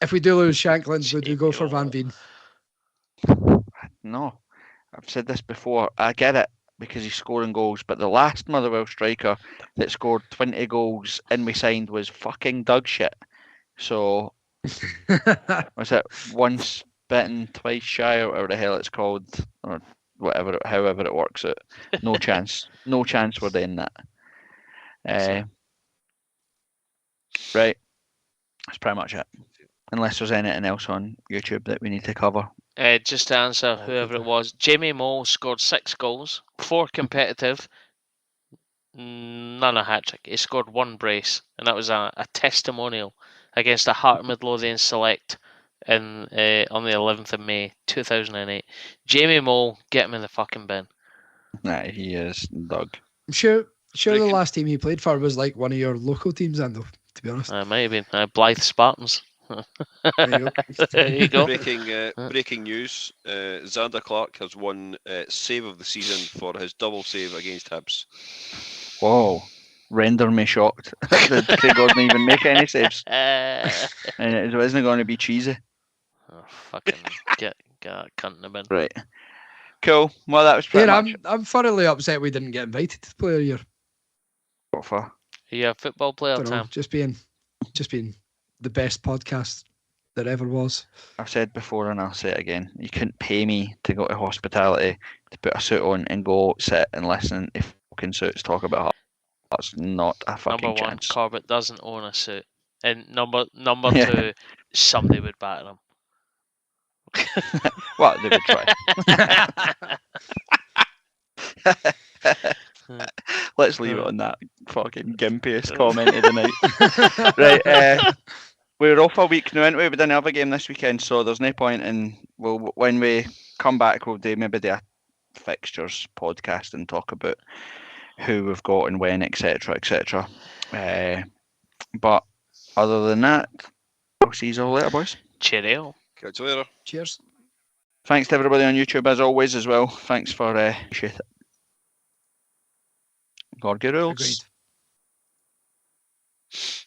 If we do lose Shankland, would we go for Van Veen? No, I've said this before. I get it because he's scoring goals, but the last Motherwell striker that scored 20 goals and we signed was fucking dog shit. So was it once bitten, twice shy, or whatever the hell it's called, or whatever, however it works out. No chance. No chance we're doing that. Right. That's pretty much it. Unless there's anything else on YouTube that we need to cover. Just to answer whoever it was, Jamie Mole scored 6 goals, 4 competitive, none a hat trick. He scored 1 brace, and that was a testimonial against a Heart Midlothian Select on the 11th of May 2008. Jamie Mole, get him in the fucking bin. Nah, he is Doug. I'm sure the last team he played for was like one of your local teams, Ando, to be honest. Might have been Blythe Spartans. There you go. Breaking news: Xander Clark has won save of the season for his double save against Hibs. Whoa. Render me shocked that Craig Gordon even make any saves. And it isn't going to be cheesy. Oh, fucking get that cunt in the bin. Right. Cool. Well, that was pretty much. I'm thoroughly upset we didn't get invited to play a year. What for? Are you a football player, Tam? Just being the best podcast there ever was. I've said before and I'll say it again. You couldn't pay me to go to hospitality to put a suit on and go sit and listen if fucking suits talk about Hearts. That's not a fucking Number 1, chance. Corbett doesn't own a suit. And number 2, somebody would batter him. Well, they would try. Let's leave it on that fucking gimpiest comment of the night. Right, we're off a week now, aren't we? We didn't have a game this weekend, so there's no point in. When we come back, we'll maybe do a fixtures podcast and talk about who we've got and when, etc., etc. But other than that, I'll see you all later, boys. Cheerio. Catch you later. Cheers. Thanks to everybody on YouTube as always as well. Thanks for appreciate it. Gorgie rules. Agreed.